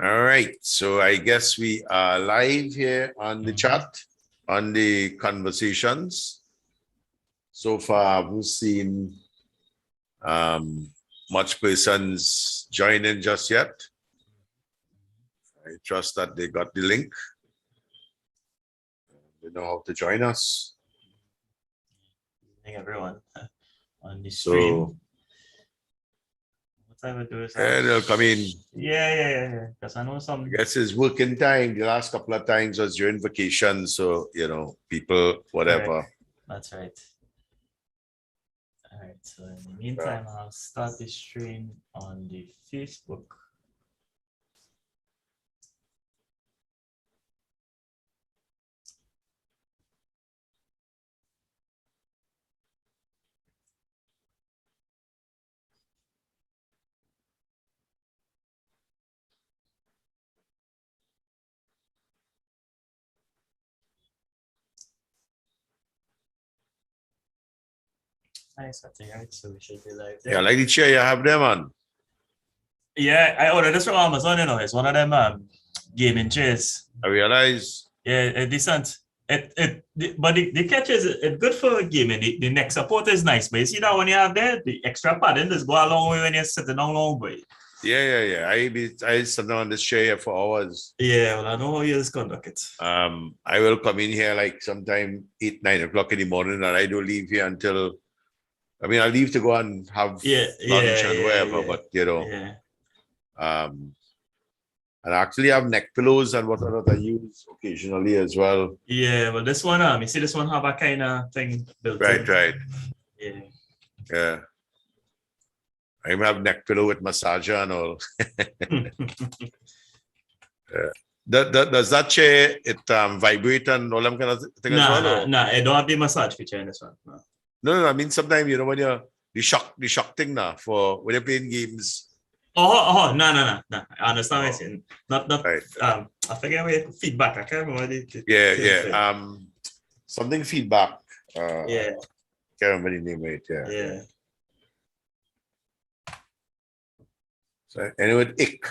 All right, so I guess we are live here on the chat, on the conversations. So far, I've seen much persons joining just yet. I trust that they got the link. They know how to join us. Evening, everyone, on the stream. What I would do is they'll come in. Yeah. Because I know some. I guess it's working time. The last couple of times was during vacation, so people, whatever. Correct. That's right. All right. So in the meantime, I'll start the stream on the Facebook. Nice, I think, right? So we should be live there. Yeah, like the chair you have there, man. Yeah, I ordered this from Amazon, It's one of them gaming chairs. I realize. Yeah, decent. But the catch is it's good for gaming. The neck support is nice, but you see that when you have there, the extra padding does go a long way when you're sitting down long way. Yeah. I sit down on this chair for hours. Yeah, well, I know how you just conduct it. I will come in here like sometime 8, 9 o'clock in the morning, and I don't leave here until. I mean, I leave to go and have lunch and whatever, but and I actually have neck pillows and whatnot I use occasionally as well. Yeah, but this one, you see this one have a kind of thing built in. Right. Yeah. I even have neck pillow with massager and all. Does that chair vibrate and all them kind of thing as well? Nah, I don't have the massage feature in this one. No. I mean, sometimes when you're the shock thing now for when you're playing games. No. I understand what you're saying. Not right. I forget what feedback. I can't remember the something feedback. Can't remember the name of it. Yeah. So anyway, ick.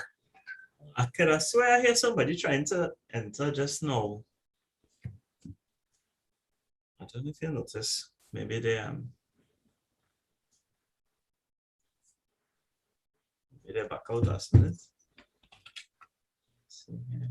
I could have swear I hear somebody trying to enter just now. I don't know if you notice. Maybe they're back out last minute. See here.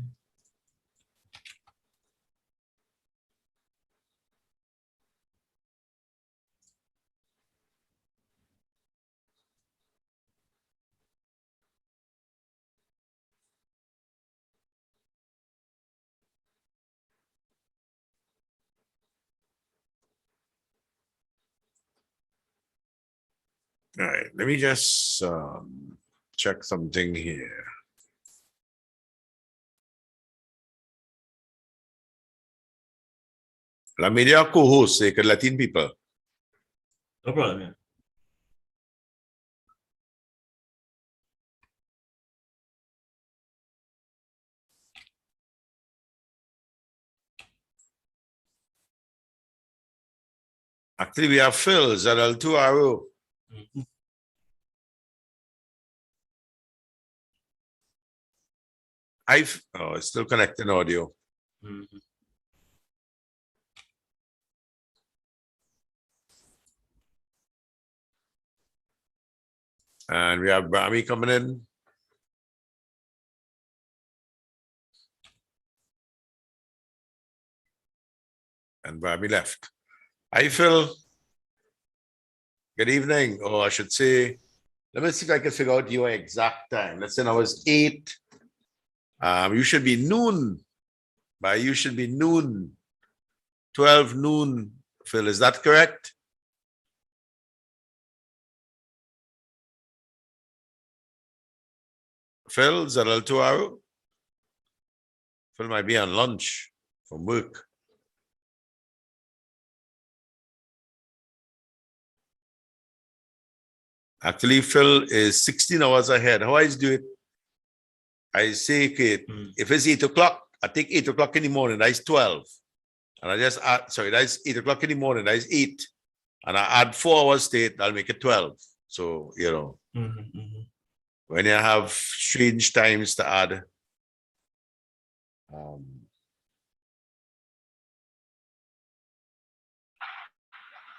All right, let me just check something here. La media co-host, they could Latin people. No problem, yeah. Actually, we have Phil, Zadal 2RO. It's still connecting audio. And we have Brahmi coming in. And Brahmi left. Hi, Phil. Good evening. Or I should say, let me see if I can figure out your exact time. Let's say now it's 8. You should be noon. You should be noon. 12 noon, Phil. Is that correct? Phil, Zadal 2RO? Phil might be on lunch from work. Actually, Phil is 16 hours ahead. How I do it? I say, okay, if it's 8 o'clock, I take 8 o'clock in the morning, that's 12. And I just add, that's 8 o'clock in the morning, that's 8. And I add 4 hours to it, I'll make it 12. So, when you have strange times to add, Can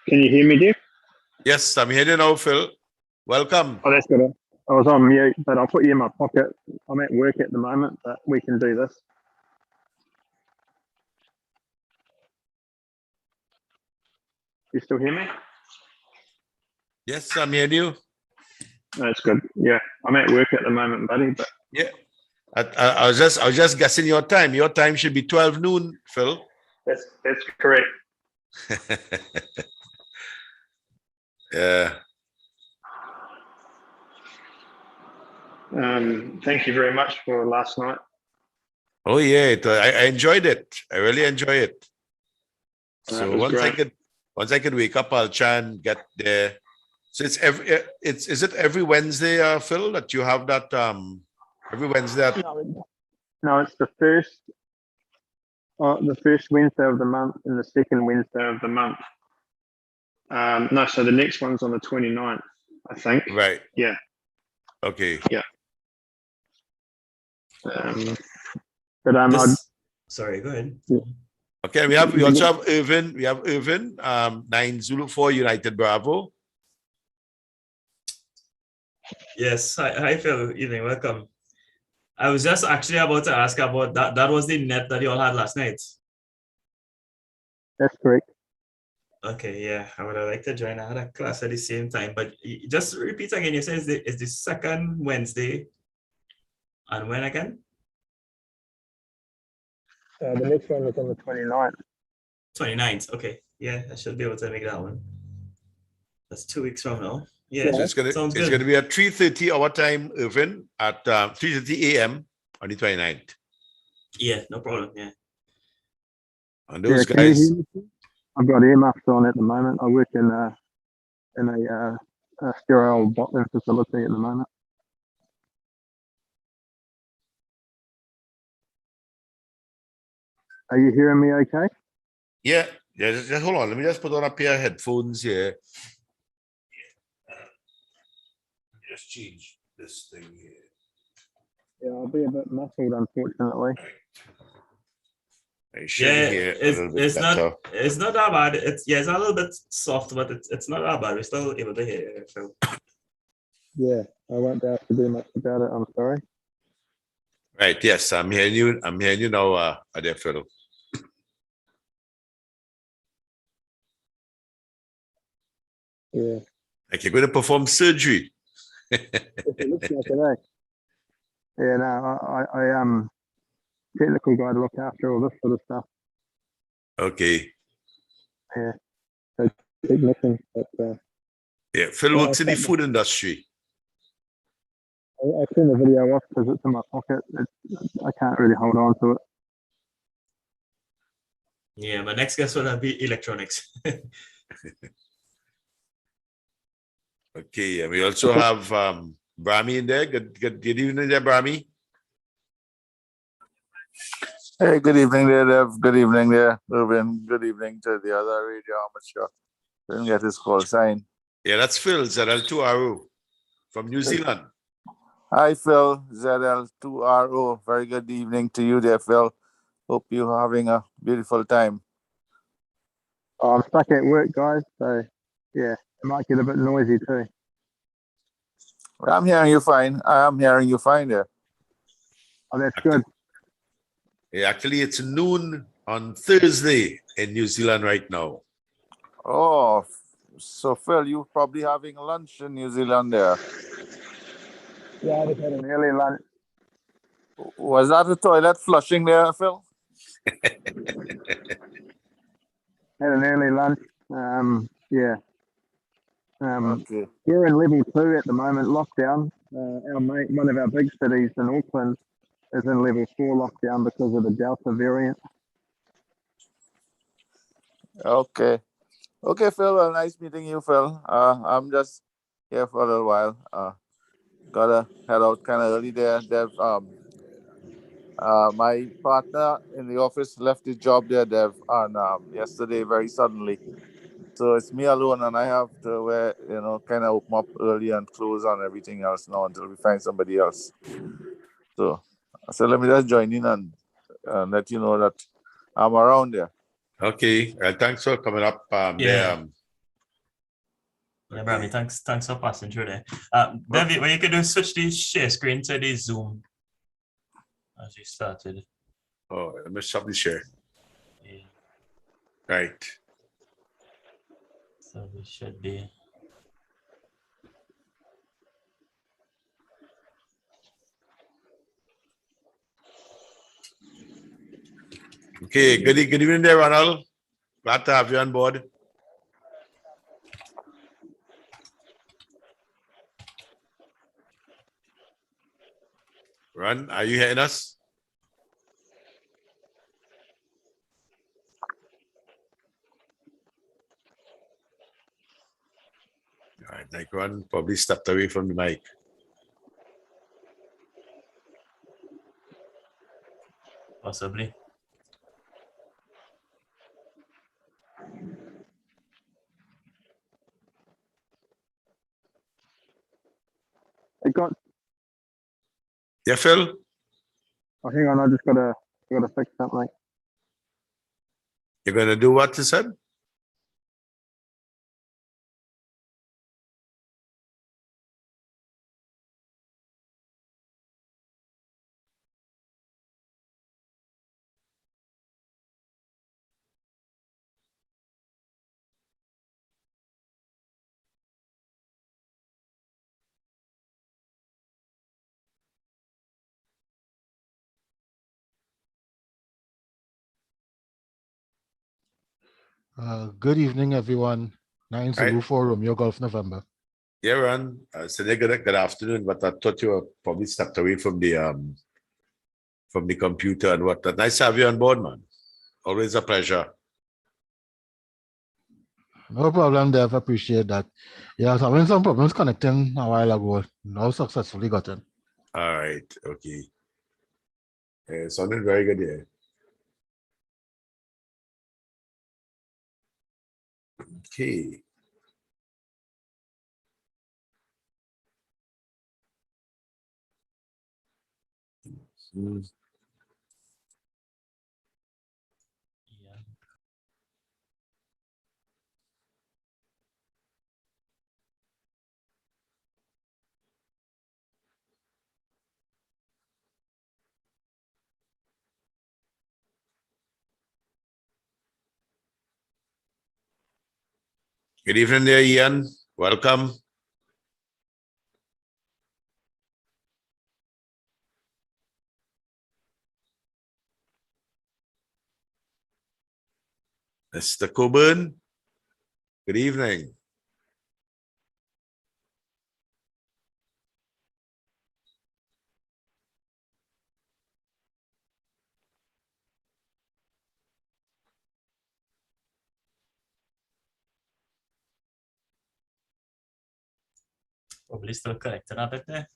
you hear me, Jeff? Yes, I'm hearing you now, Phil. Welcome. Oh, that's good. I was on mute, but I'll put you in my pocket. I'm at work at the moment, but we can do this. You still hear me? Yes, I'm hearing you. That's good. Yeah, I'm at work at the moment, buddy. But Yeah. I was just guessing your time. Your time should be 12 noon, Phil. that's correct. Yeah. Thank you very much for last night. Oh yeah, I enjoyed it. I really enjoy it. So was great. once I could wake up, I'll try and get there. So is it every Wednesday, Phil, that you have that every Wednesday? No, it's the first Wednesday of the month and the second Wednesday of the month. No, so the next one's on the 29th, I think. Right. Yeah. Okay. Yeah. Sorry, go ahead. Yeah. Okay, we also have Irvin. We have Irvin, 9 Zulu 4 United Bravo. Yes, hi Phil, evening, welcome. I was just actually about to ask about that. That was the net that you all had last night. That's correct. Okay, yeah, I would have liked to join. I had a class at the same time, but just repeat again. You said it's the second Wednesday, and when again? The next one is on the 29th. 29th. Okay, yeah, I should be able to make that one. That's 2 weeks from now. Yeah, So it's gonna be at 3:30 our time, Irvin, at 3:30 a.m. on the 29th. Yeah, no problem. Yeah. And those guys. I've got earmuffs on at the moment. I work in a sterile bottling facility at the moment. Are you hearing me okay? Yeah, just hold on. Let me just put on a pair of headphones here. Just change this thing here. Yeah, I'll be a bit muffled, unfortunately. It's not that bad. It's a little bit soft, but it's not that bad. We're still able to hear it. So. Yeah, I won't be able to do much about it. I'm sorry. Right. Yes, I'm hearing you. I'm hearing you now, Ade Phil. Yeah. Like you're going to perform surgery. It looks like it, eh? Yeah, no, I technically got to look after all this sort of stuff. Okay. Yeah. So technician, but yeah, Phil works in the food industry. I turned the video off because it's in my pocket. I can't really hold on to it. Yeah, my next guest will be electronics. Okay, and we also have Brahmi in there. Good evening there, Brahmi. Hey, good evening there, Dev. Good evening there, Ruben. Good evening to the other radio amateur. Didn't get his call sign. Yeah, that's Phil, ZL2RO from New Zealand. Hi, Phil, ZL2RO. Very good evening to you there, Phil. Hope you're having a beautiful time. Oh, I'm stuck at work, guys, so yeah, it might get a bit noisy too. I'm hearing you fine. I am hearing you fine there. Oh, that's good. Yeah, actually, it's noon on Thursday in New Zealand right now. Oh, so Phil, you're probably having lunch in New Zealand there. Yeah, I just had an early lunch. Was that the toilet flushing there, Phil? Had an early lunch. Yeah. Okay. We're in level 2 at the moment, lockdown. One of our big cities in Auckland is in level 4 lockdown because of the Delta variant. Okay. Okay, Phil. Well, nice meeting you, Phil. I'm just here for a little while. Gotta head out kind of early there. Dev, my partner in the office left his job there, Dev, on yesterday very suddenly. So it's me alone, and I have to kind of open up early and close on everything else now until we find somebody else. So let me just join in and let you know that I'm around there. Okay, thanks for coming up. Yeah. There. Yeah, Brammy, thanks for passing through there. David, what you can do is switch the share screen to the Zoom as you started. Oh, let me stop the share. Yeah. Right. So we should be. Okay, good evening there, Ronald. Glad to have you on board. Ron, are you hearing us? All right, like Ron probably stepped away from the mic. Possibly. It got. Yeah, Phil? Oh, hang on, I just gotta fix something. You're gonna do what you said? Good evening, everyone. 9 Right. Zulu 4 Romeo Golf November. Yeah, Ron. So good afternoon, but I thought you were probably stepped away from the computer and what. Nice to have you on board, man. Always a pleasure. No problem, Dev. Appreciate that. Yeah, I was having some problems connecting a while ago. Now successfully gotten. All right. Okay. Sounded very good here. Okay. Hmm. Yeah. Good evening there, Ian. Welcome. Mr. Coburn. Good evening. Probably still connected a bit there.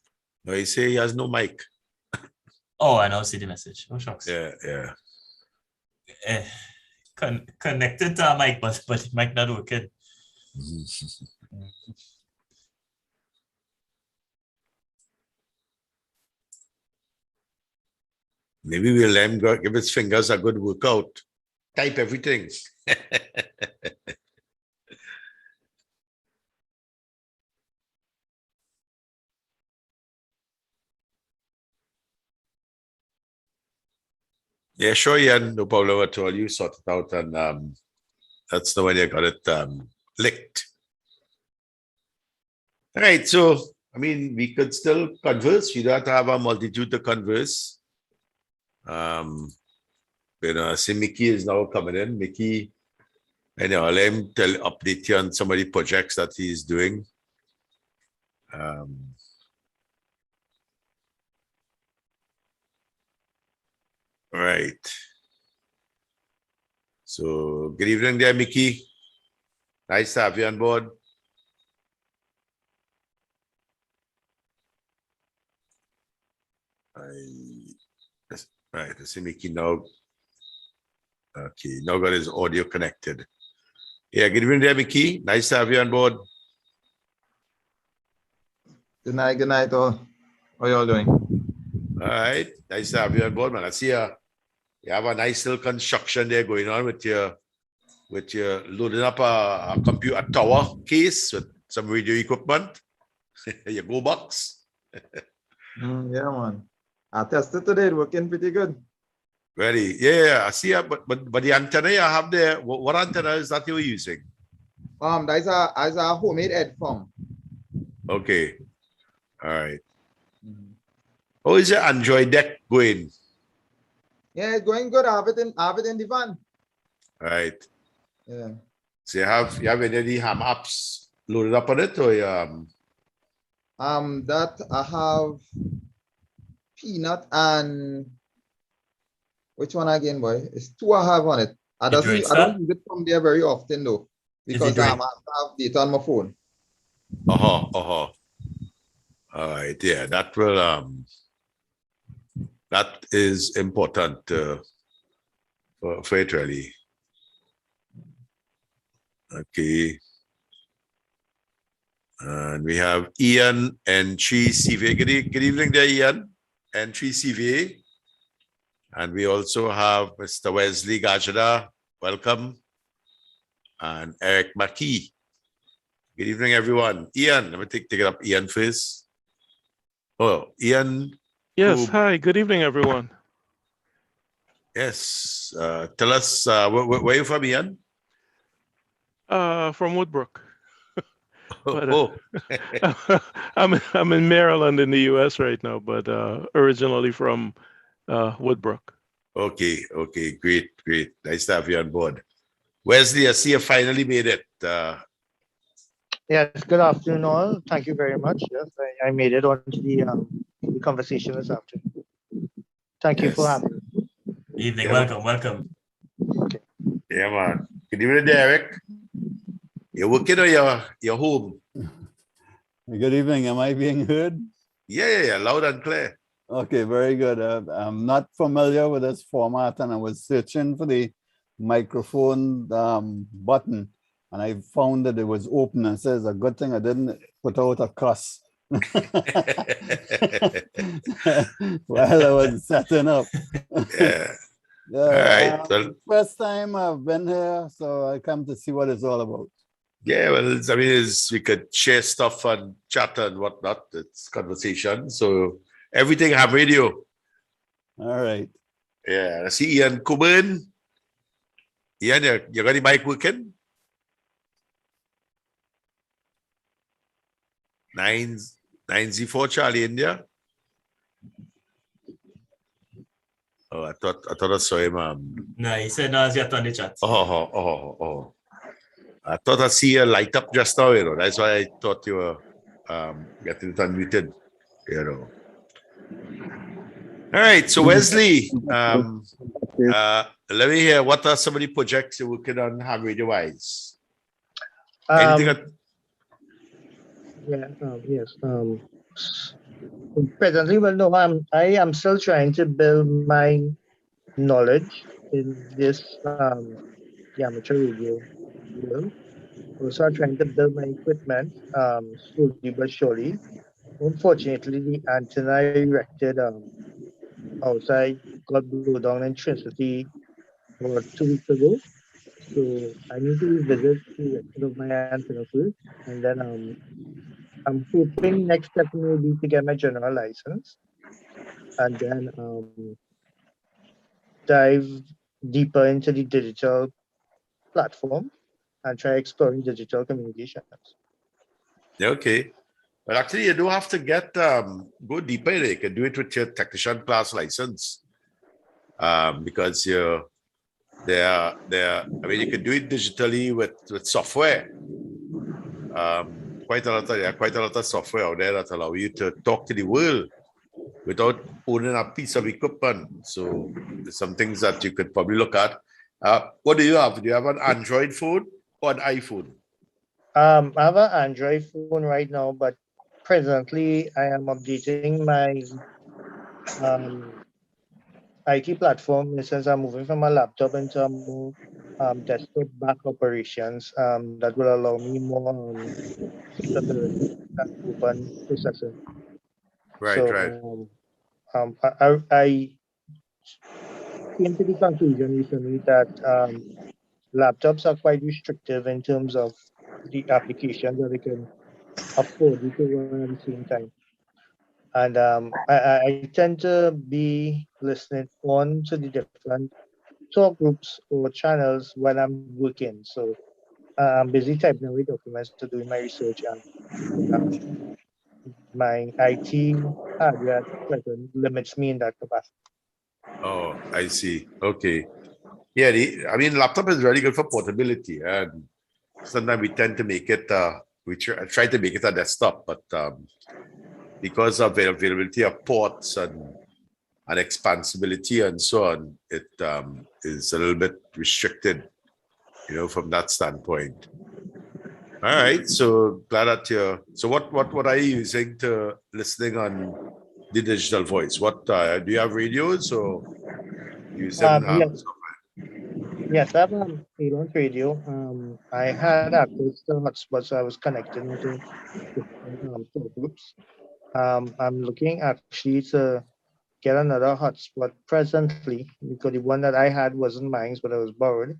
No, he say he has no mic. Oh, I now see the message. Oh, shucks. Yeah. Connected to a mic, but the mic not working. Maybe we'll let him go, give his fingers a good workout. Type everything. Yeah, sure, Ian. No problem at all. You sort it out, and that's the one you got it licked. All right. So, I mean, we could still converse. We don't have to have a multitude to converse. I see Mickey is now coming in. Mickey, let him update you on some of the projects that he's doing. Right. So, good evening there, Mickey. Nice to have you on board. Right, I see Mickey now. Okay, now got his audio connected. Yeah, good evening there, Mickey. Nice to have you on board. Good night, all. How y'all doing? All right, nice to have you on board, man. I see You have a nice little construction there going on with your loading up a computer tower case with some radio equipment. Your go box. Yeah, man. I tested today, it working pretty good. Ready? Yeah, I see. But the antenna you have there, what antenna is that you're using? That's a homemade headphone. Okay. All right. How is your Android deck going? Yeah, it's going good. I have it in the van. All right. Yeah. So you have any of the ham apps loaded up on it, or That I have peanut and which one again, boy? It's two I have on it. I Android don't stuff? use it from there very often though, because I have to have data on my phone. All right. Yeah, that will that is important for it really. Okay. And we have Ian and Chi CVA. Good evening there, Ian and Chi CVA. And we also have Mr. Wesley Gajada. Welcome. And Eric McKee. Good evening, everyone. Ian, let me take it up Ian first. Oh, Ian. Yes, hi, good evening, everyone. Yes. Tell us, where are you from, Ian? From Woodbrook. But, Oh. I'm in Maryland in the US right now, but originally from Woodbrook. Okay, great. Nice to have you on board. Wesley, I see you finally made it. Yes, good afternoon, all. Thank you very much. Yes, I made it onto the conversation this afternoon. Thank you for having me. Evening, Yeah, welcome. Okay. Yeah, man. Good evening, Derek. You're working or you're home? Good evening. Am I being heard? Yeah, loud and clear. Okay, very good. I'm not familiar with this format, and I was searching for the microphone button, and I found that it was open. And says a good thing I didn't put out a cuss while I was setting up. Yeah. Yeah, All right. Well, first time I've been here, so I come to see what it's all about. yeah, well, I mean, we could share stuff and chat and whatnot. It's conversation. So everything have radio. All right. Yeah, I see Ian Coburn. Ian, you got the mic working? 9Z4 Charlie India. Oh, I thought I saw him. No, he said no as yet on the chat. Oh. I thought I see a light up just now, you know. That's why I thought you were getting it unmuted, you know. All right, so Wesley, let me hear, what are some of the projects you're working on ham radio wise? Anything? Yes. Presently, well, no, I am still trying to build my knowledge in this the amateur radio world. Also, I'm trying to build my equipment slowly but surely. Unfortunately, the antenna I erected outside got blown down in Trinity about 2 weeks ago. So I need to revisit the erection of my antenna first, and then I'm hoping next step may be to get my general license, and then dive deeper into the digital platform and try exploring digital communications. Okay. But actually, you do have to get go deeper. You can do it with your technician class license, because I mean, you can do it digitally with software. Quite a lot of software out there that allow you to talk to the world without owning a piece of equipment. So there's some things that you could probably look at. What do you have? Do you have an Android phone or an iPhone? I have an Android phone right now, but presently I am updating my IT platform since I'm moving from a laptop into a more desktop back operations that will allow me more stability and open processing. Right. I came to the conclusion recently that laptops are quite restrictive in terms of the application that they can afford you to run at the same time. And I tend to be listening on to the different talk groups or channels when I'm working. So I'm busy typing away documents to doing my research, and my IT hardware at present limits me in that capacity. Oh, I see. Okay. Yeah, I mean, laptop is really good for portability, and sometimes we tend to make it. We try to make it a desktop, but because of the availability of ports and expansibility and so on, it is a little bit restricted, from that standpoint. All right, so glad that you're. So what are you using to listening on the digital voice? What do you have radios or using? Yes, yes, I have Elon radio. I had access to hotspots, so I was connected into different talk groups. I'm looking actually to get another hotspot presently because the one that I had wasn't mine, but I was borrowed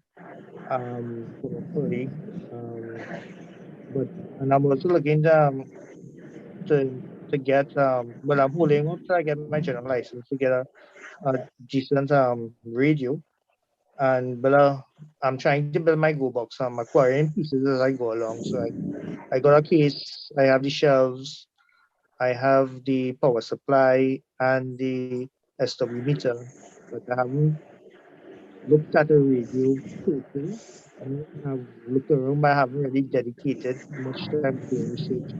for free. But and I'm also looking to get well, I'm holding up till I get my general license to get a decent radio. And but I'm trying to build my Go box. I'm acquiring pieces as I go along. So I got a case, I have the shelves, I have the power supply and the SW meter, but I haven't looked at a radio per se. I've looked around, but I haven't really dedicated much time to doing research.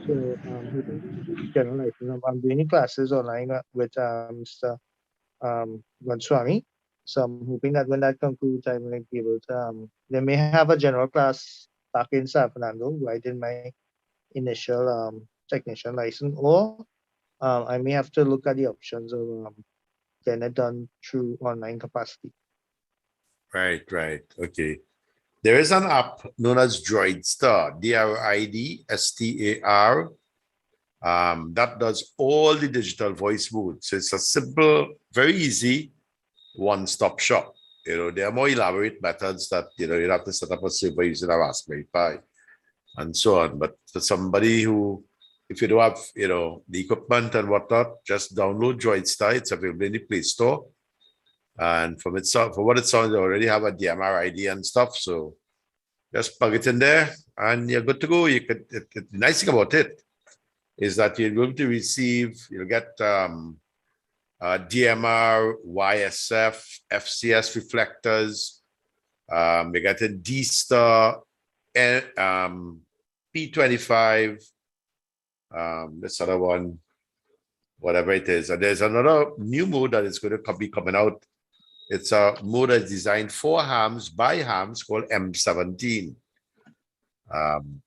So I'm hoping to get the general license. I'm doing the classes online with Mr. Gonswami. So I'm hoping that when that concludes, I might be able to. They may have a general class back in San Fernando where I did my initial technician license, or I may have to look at the options of getting it done through online capacity. Right. Okay. There is an app known as DroidStar, DRIDSTAR, that does all the digital voice modes. So it's a simple, very easy one-stop shop. There are more elaborate methods that, you'd have to set up a server using a Raspberry Pi and so on. But for somebody who, if you don't have, the equipment and whatnot, just download DroidStar. It's available in the Play Store. And for what it sounds, they already have a DMR ID and stuff. So just plug it in there and you're good to go. The nice thing about it is that you're going to receive, you'll get DMR, YSF, FCS reflectors. You're getting D-Star, P25, this other one, whatever it is. And there's another new mode that is going to be coming out. It's a mode that's designed for hams by hams called M17.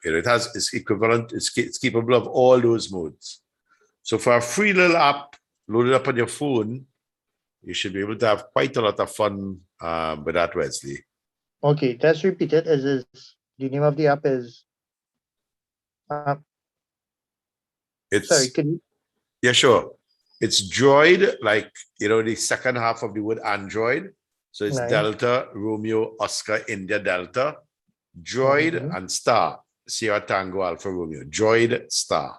It's equivalent, it's capable of all those modes. So for a free little app loaded up on your phone, you should be able to have quite a lot of fun with that, Wesley. Okay, let's repeat it. The name of the app is sorry, can you? Yeah, sure. It's Droid, like, the second half of the word Android. So it's Nice. Delta, Romeo, Oscar, India, Delta, Droid, and Star, Sierra Tango, Alpha, Romeo. Droid, Star.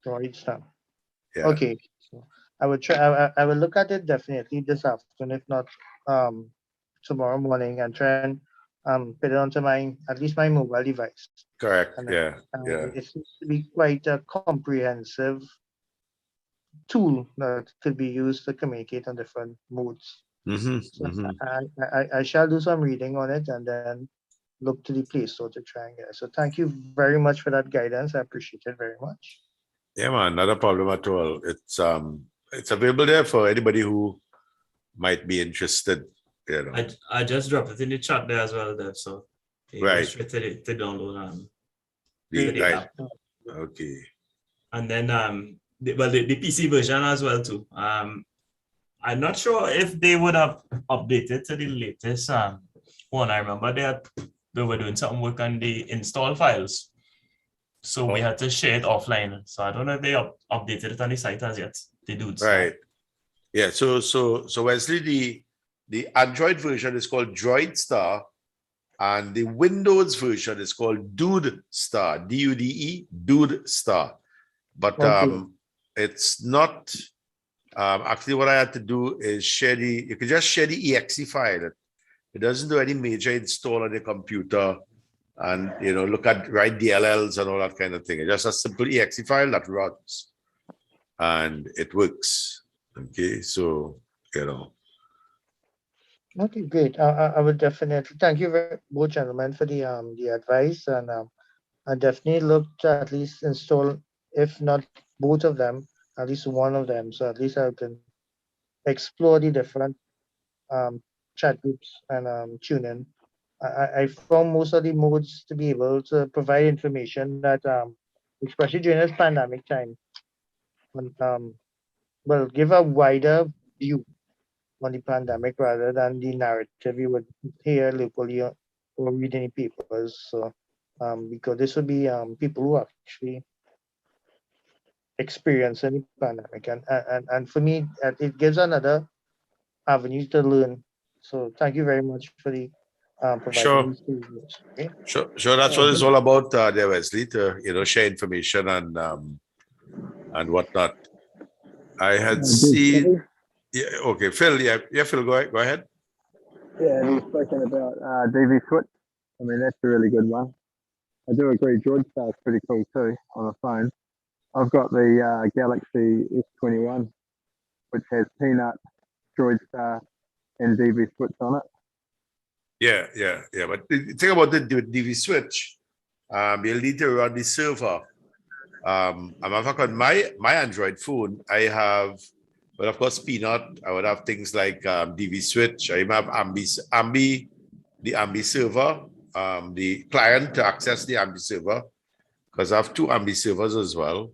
Droid Star. Yeah. Okay, so I will try. I will look at it definitely this afternoon, if not tomorrow morning, and try and put it onto at least my mobile device. Correct. And yeah. It seems to be quite a comprehensive tool that could be used to communicate on different modes. I shall do some reading on it and then look to the Play Store to try and get it. So thank you very much for that guidance. I appreciate it very much. Yeah, man, not a problem at all. It's available there for anybody who might be interested. I just dropped it in the chat there as well, Dev. So right, straight to download the app. Okay. And then the PC version as well too. I'm not sure if they would have updated to the latest one. I remember they were doing some work on the install files. So we had to share it offline. So I don't know if they updated it on the site as yet. They do. Right. Yeah, so Wesley, the Android version is called Droid Star, and the Windows version is called Dude Star, D-U-D-E, Dude Star. But Okay. it's not actually what I had to do is you can just share the exe file. It doesn't do any major install on the computer and write DLLs and all that kind of thing. It's just a simple exe file that runs and it works. Okay, so Okay, great. I would definitely thank you both gentlemen for the advice, and I definitely look to at least install, if not both of them, at least one of them, so at least I can explore the different um, chat groups and tune in. I found most of the modes to be able to provide information that, especially during this pandemic time, um, will give a wider view on the pandemic rather than the narrative you would hear locally or read in the papers. So, because this would be people who actually experiencing the pandemic, and for me, it gives another avenue to learn. So, thank you very much for the providing sure. these tools. Okay. Sure. That's what it's all about there, Wesley, to share information and whatnot. I had seen. Yeah. Okay, Phil. Yeah. Phil. Go ahead. Yeah, and you've spoken about DV Switch. I mean, that's a really good one. I do agree. Droid Star is pretty cool too on the phone. I've got the Galaxy S21, which has Peanut, Droid Star, and DV Switch on it. Yeah. But the thing about the DV switch, you'll need to run the server. I'm on my Android phone. I have, well, of course, Peanut. I would have things like DV switch. I even have the Ambi server, the client to access the Ambi server, because I have 2 Ambi servers as well,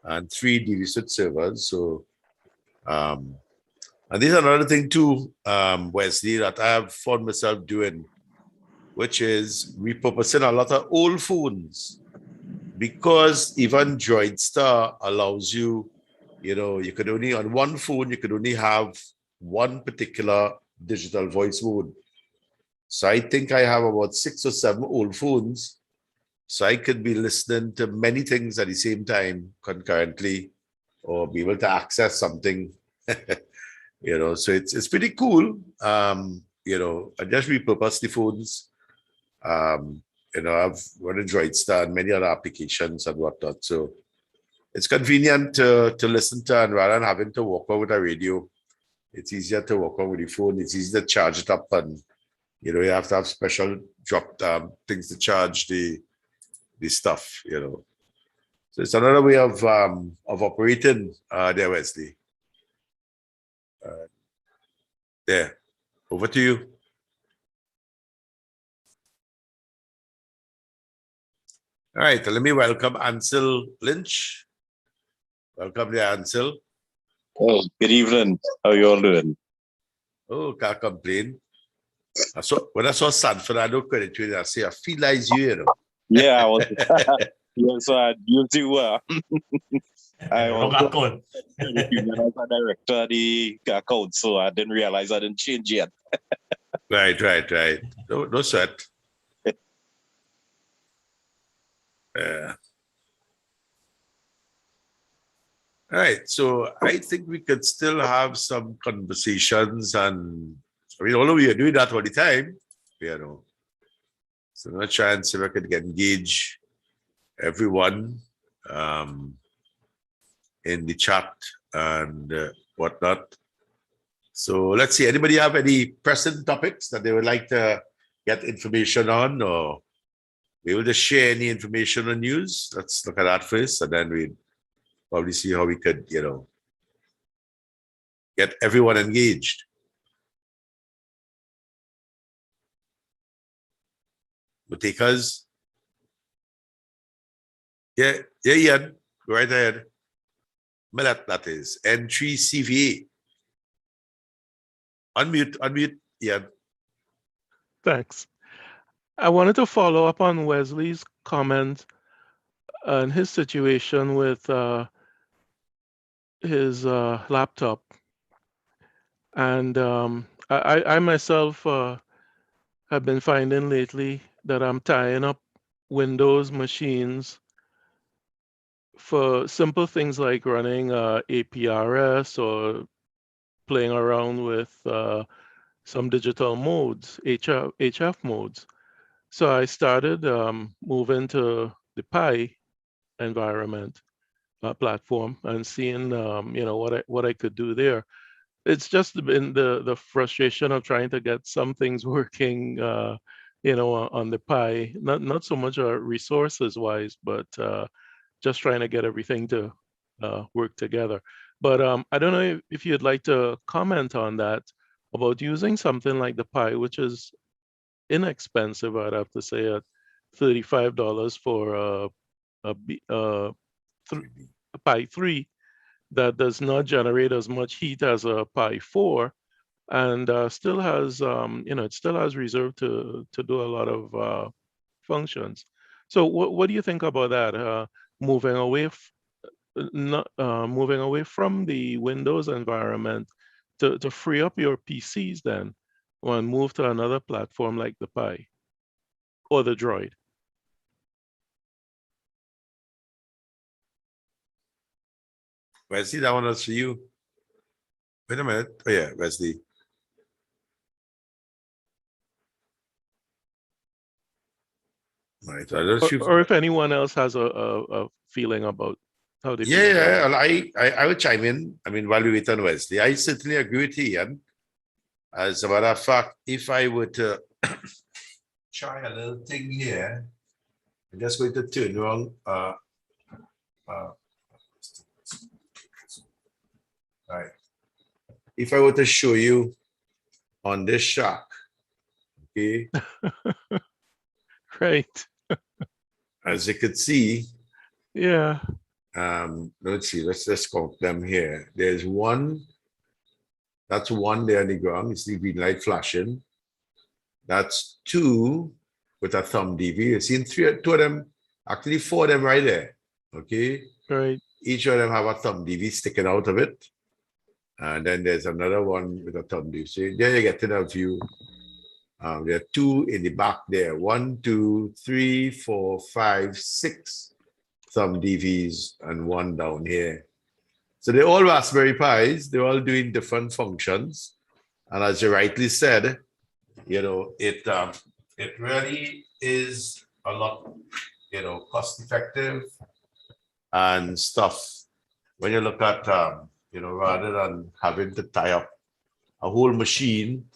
and 3 DV switch servers. So, and this is another thing too, Wesley, that I have found myself doing, which is repurposing a lot of old phones, because even Droid Star allows you, you could only, on one phone, you could only have one particular digital voice mode. So I think I have about 6 or 7 old phones. So I could be listening to many things at the same time concurrently, or be able to access something. So it's pretty cool. I just repurpose the phones. I've run Android Star and many other applications and whatnot. So it's convenient to listen to, and rather than having to walk out with a radio, it's easier to walk out with the phone. It's easy to charge it up, and you have to have special drop things to charge the stuff. So it's another way of operating there, Wesley. Yeah, over to you. All right, let me welcome Ansel Lynch. Welcome there, Ansel. Oh, good evening. How you all doing? Oh, can't complain. When I saw Sanford, I don't credit you. I say, I feel like you, Yeah, I was. Yes, you too. I Wrong also account. as a director of the account, so I didn't realize I didn't change yet. Right. No sweat. Yeah. All right, so I think we could still have some conversations, and although we are doing that all the time, So I'm gonna try and see if I can engage everyone in the chat and whatnot. So let's see. Anybody have any pressing topics that they would like to get information on, or be able to share any information or news? Let's look at that first, and then we probably see how we could, get everyone engaged. Matekas? Yeah, Ian. Go right ahead. Millet, that is. N3CVA. Unmute, Ian. Thanks. I wanted to follow up on Wesley's comment and his situation with his laptop. And I myself have been finding lately that I'm tying up Windows machines for simple things like running APRS or playing around with some digital modes, HF modes. So I started moving to the Pi environment platform and seeing what I could do there. It's just been the frustration of trying to get some things working, on the Pi. Not so much resources wise, but just trying to get everything to work together. But I don't know if you'd like to comment on that about using something like the Pi, which is inexpensive, I'd have to say, at $35 for a Pi 3 that does not generate as much heat as a Pi 4 and still has, it still has reserve to do a lot of functions. So what do you think about that? Moving away not moving away from the Windows environment to free up your PCs then and move to another platform like the Pi or the Droid. Wesley, that one was for you. Wait a minute. Oh yeah, Wesley. Right. Or if anyone else has a feeling about how they feel about Yeah, it. well, I would chime in. I mean, while we wait on Wesley, I certainly agree with Ian. As a matter of fact, if I were to try a little thing here, I'm just going to turn around. Right. If I were to show you on this shack, okay, Right. as you could see, Yeah. let's see, let's just count them here. There's one, that's one there on the ground. You see green light flashing. That's two with a thumb DV. You've seen two of them, actually four of them right there. Okay. Right. Each of them have a thumb DV sticking out of it. And then there's another one with a thumb DV. So there you get to the view. There are two in the back there. 1, 2, 3, 4, 5, 6 thumb DVs and one down here. So they're all Raspberry Pis. They're all doing different functions. And as you rightly said, it really is a lot, cost effective and stuff. When you look at, rather than having to tie up a whole machine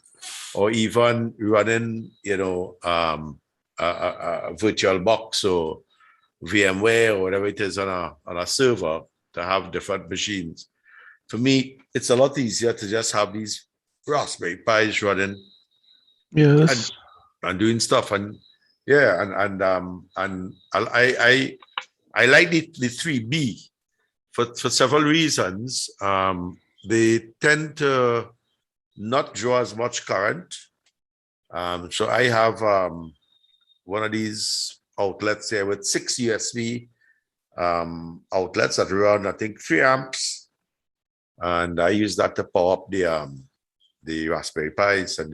or even running, a virtual box or VMware or whatever it is on a server to have different machines. For me, it's a lot easier to just have these Raspberry Pis running, yes, and doing stuff. And yeah, and I like the 3B for several reasons. They tend to not draw as much current. So I have one of these outlets here with 6 USB outlets that run, I think, 3 amps. And I use that to power up the Raspberry Pis. And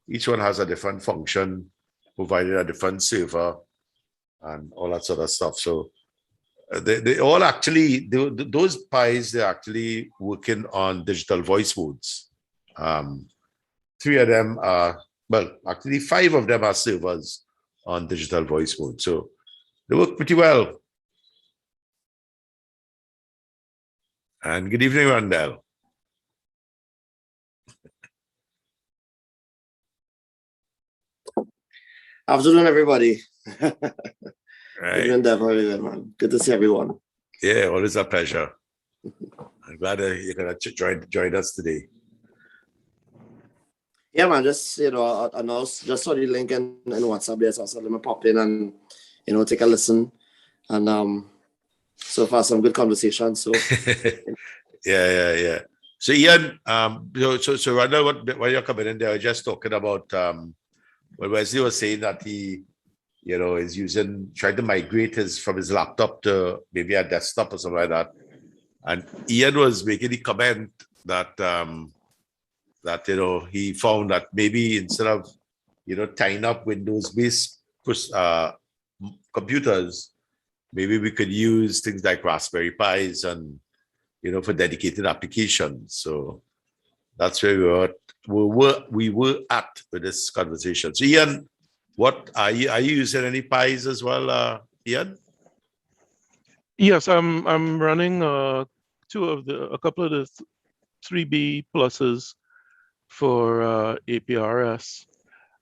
each one has a different function, provided a different server and all that sort of stuff. So they all actually, those Pis, they're actually working on digital voice modes. 3 of them are, well, actually 5 of them are servers on digital voice mode. So they work pretty well. And good evening, Randall. Afternoon, everybody. Right. Evening, Dev, man. Good to see everyone. Yeah, always a pleasure. I'm glad that you're gonna join us today. Yeah, man. Just I know, just saw the link in WhatsApp there, so let me pop in and take a listen. And so far some good conversation. So yeah. So Ian, so Randall, what you're coming in there, just talking about what Wesley was saying that he, is trying to migrate from his laptop to maybe a desktop or something like that. And Ian was making the comment that that, he found that maybe instead of, tying up Windows-based computers, maybe we could use things like Raspberry Pis and, for dedicated applications. So that's where we were at with this conversation. So Ian, what are you using any Pis as well, Ian? Yes, I'm running a couple of the 3B pluses for APRS.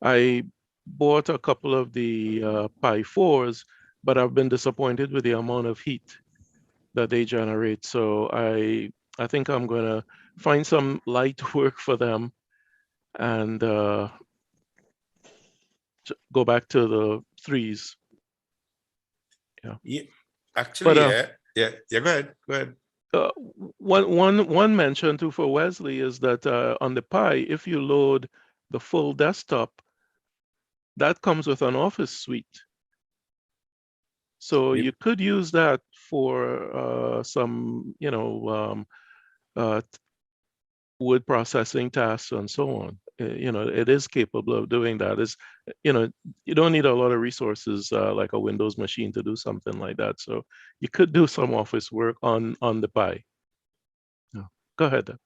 I bought a couple of the Pi 4s, but I've been disappointed with the amount of heat that they generate. So I think I'm going to find some light work for them and go back to the 3s. Yeah, actually, But, yeah. Go ahead. One mention too for Wesley is that on the Pi, if you load the full desktop, that comes with an Office suite. So Yep. you could use that for some, word processing tasks and so on. It is capable of doing that. You don't need a lot of resources like a Windows machine to do something like that. So you could do some Office work on the Pi. Go ahead.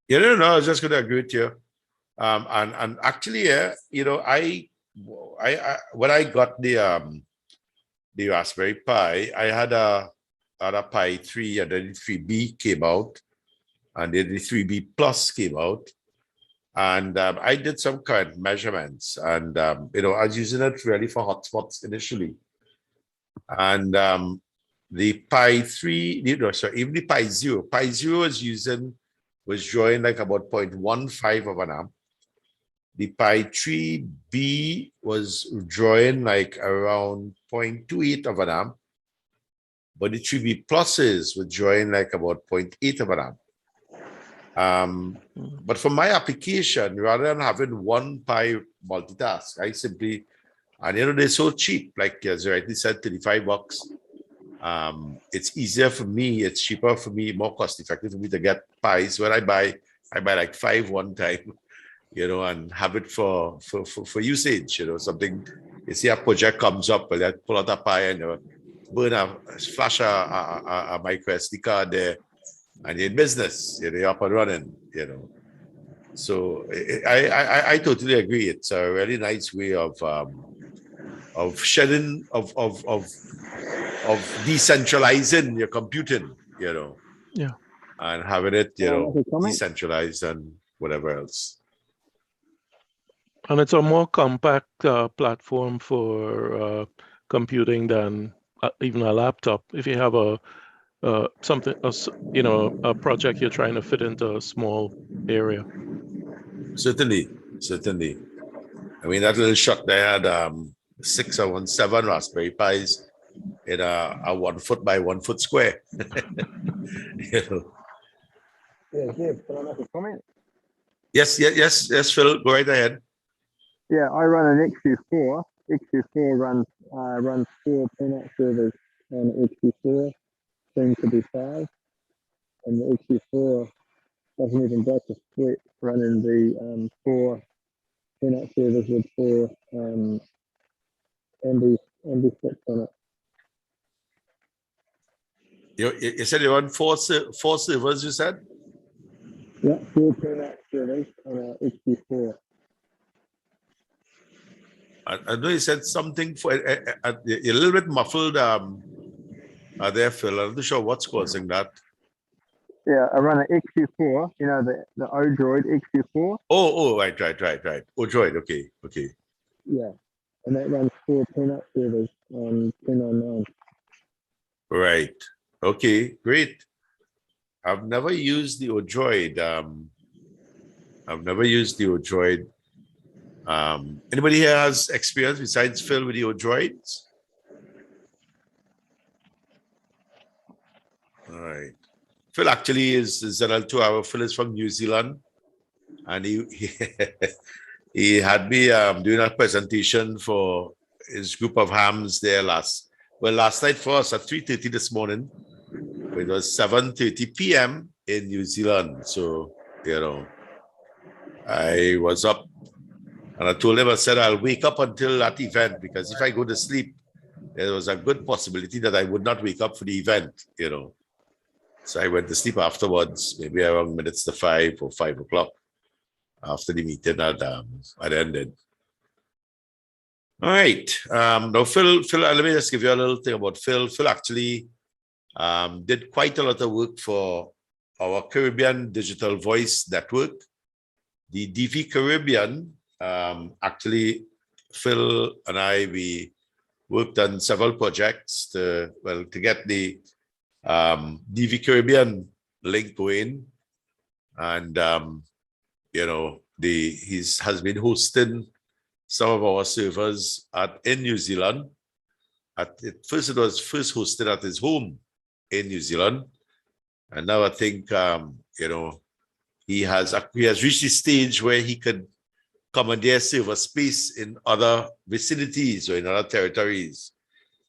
Yeah, no, I was just going to agree with you. And actually, I when I got the Raspberry Pi, I had a Pi 3, and then the 3B came out, and then the 3B Plus came out, and I did some current measurements, and I was using it really for hotspots initially, and the Pi 3, even the Pi 0 was drawing like about 0.15 of an amp. The Pi 3B was drawing like around 0.28 of an amp, but the 3B pluses were drawing like about 0.8 of an amp. But for my application, rather than having one Pi multitask, I simply, and they're so cheap, like as you rightly said, $35. It's easier for me, it's cheaper for me, more cost effective for me to get Pis. When I buy like 5 one time, and have it for usage, something. You see a project comes up, well, I pull out a Pi and flash a micro SD card there, and you're in business, you're up and running, So I totally agree. It's a really nice way of shedding of decentralizing your computing, Yeah. and having it, Comment? decentralized and whatever else. And it's a more compact platform for computing than even a laptop. If you have a project you're trying to fit into a small area. Certainly. I mean, that little shot they had 6 or 7 Raspberry Pis in a 1 foot by 1 foot square. Yeah, can I make a comment? Yes, Phil, go right ahead. Yeah, I run an XU4. XU4 runs 4 peanut servers on XU4, soon to be 5. And the XU4 doesn't even break a sweat running the 4 peanut servers with 4 MB6 on it. You said you run 4 servers, you said? Yeah, 4 peanut servers on a XU4. I know you said something for you're a little bit muffled there, Phil. I'm not sure what's causing that. Yeah, I run an XU4, the Odroid XU4. Oh, right. Odroid, okay. Yeah, and that runs 4 peanut servers on 1099. Right. Okay, great. I've never used the Odroid. Anybody here has experience besides Phil with the Odroids? All right. Phil actually is ZL2. Phil is from New Zealand, and he had me doing a presentation for his group of hams there last night for us at 3:30 this morning. It was 7:30 p.m. in New Zealand. So, I was up and I told him, I said, I'll wake up until that event because if I go to sleep, there was a good possibility that I would not wake up for the event, you know. So I went to sleep afterwards, maybe around minutes to 5 or 5 o'clock after the meeting had ended. All right. Now, Phil, let me just give you a little thing about Phil. Phil actually did quite a lot of work for our Caribbean Digital Voice Network, the DV Caribbean. Actually, Phil and we worked on several projects to get the DV Caribbean link going, and you know, has been hosting some of our servers in New Zealand. First, it was hosted at his home in New Zealand, and now I think you know, he has reached the stage where he could commandeer server space in other vicinities or in other territories.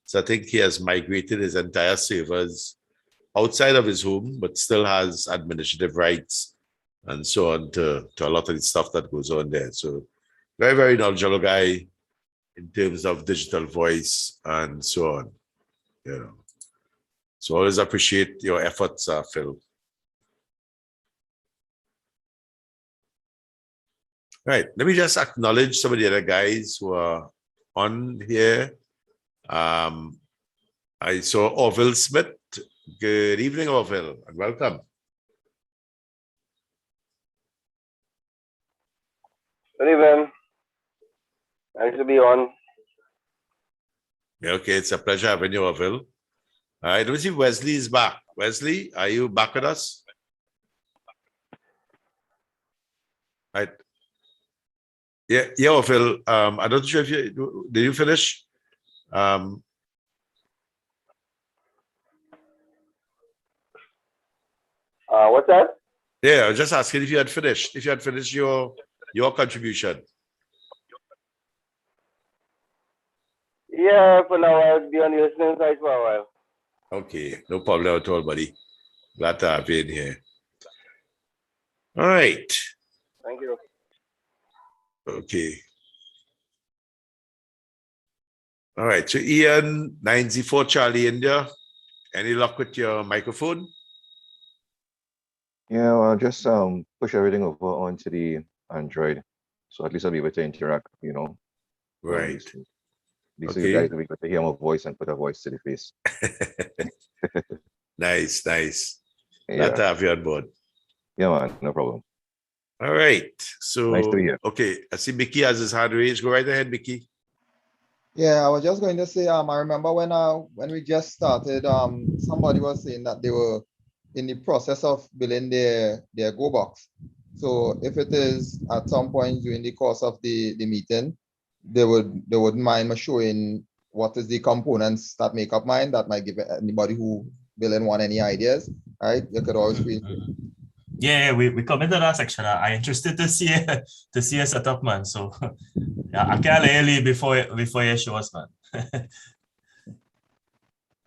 So I think he has migrated his entire servers outside of his home, but still has administrative rights and so on to a lot of the stuff that goes on there. So very, very knowledgeable guy in terms of digital voice and so on, you know. So always appreciate your efforts, Phil. Right, let me just acknowledge some of the other guys who are on here. I saw Orville Smith. Good evening, Orville, and welcome. Good evening. Nice to be on. Yeah, okay, it's a pleasure having you, Orville. All right, let me see if Wesley is back. Wesley, are you back with us? Right. Yeah, Orville. I'm not sure if did you finish? What's that? Yeah, I was just asking if you had finished. If you had finished your contribution. Yeah, for now I'll be on the listening side for a while. Okay, no problem at all, buddy. Glad to have you in here. All right. Thank you. Okay. All right. So Ian 904 Charlie India. Any luck with your microphone? Yeah, well, just push everything over onto the Android, so at least I'll be able to interact, you know. Right. These Okay. guys will be able to hear my voice and put a voice to the face. Nice, nice. Glad Yeah. to have you on board. Yeah, man, no problem. All right. So Nice to be here. okay, I see Mickey has his hand raised. Go right ahead, Mickey. Yeah, I was just going to say, I remember when we just started, somebody was saying that they were in the process of building their Go box. So if it is at some point during the course of the meeting, they wouldn't mind me showing what is the components that make up mine. That might give anybody who building one any ideas. Right? You could always feel free. Yeah, we come into that section. I'm interested to see a setup, man. So yeah, I can't leave before you show us, man.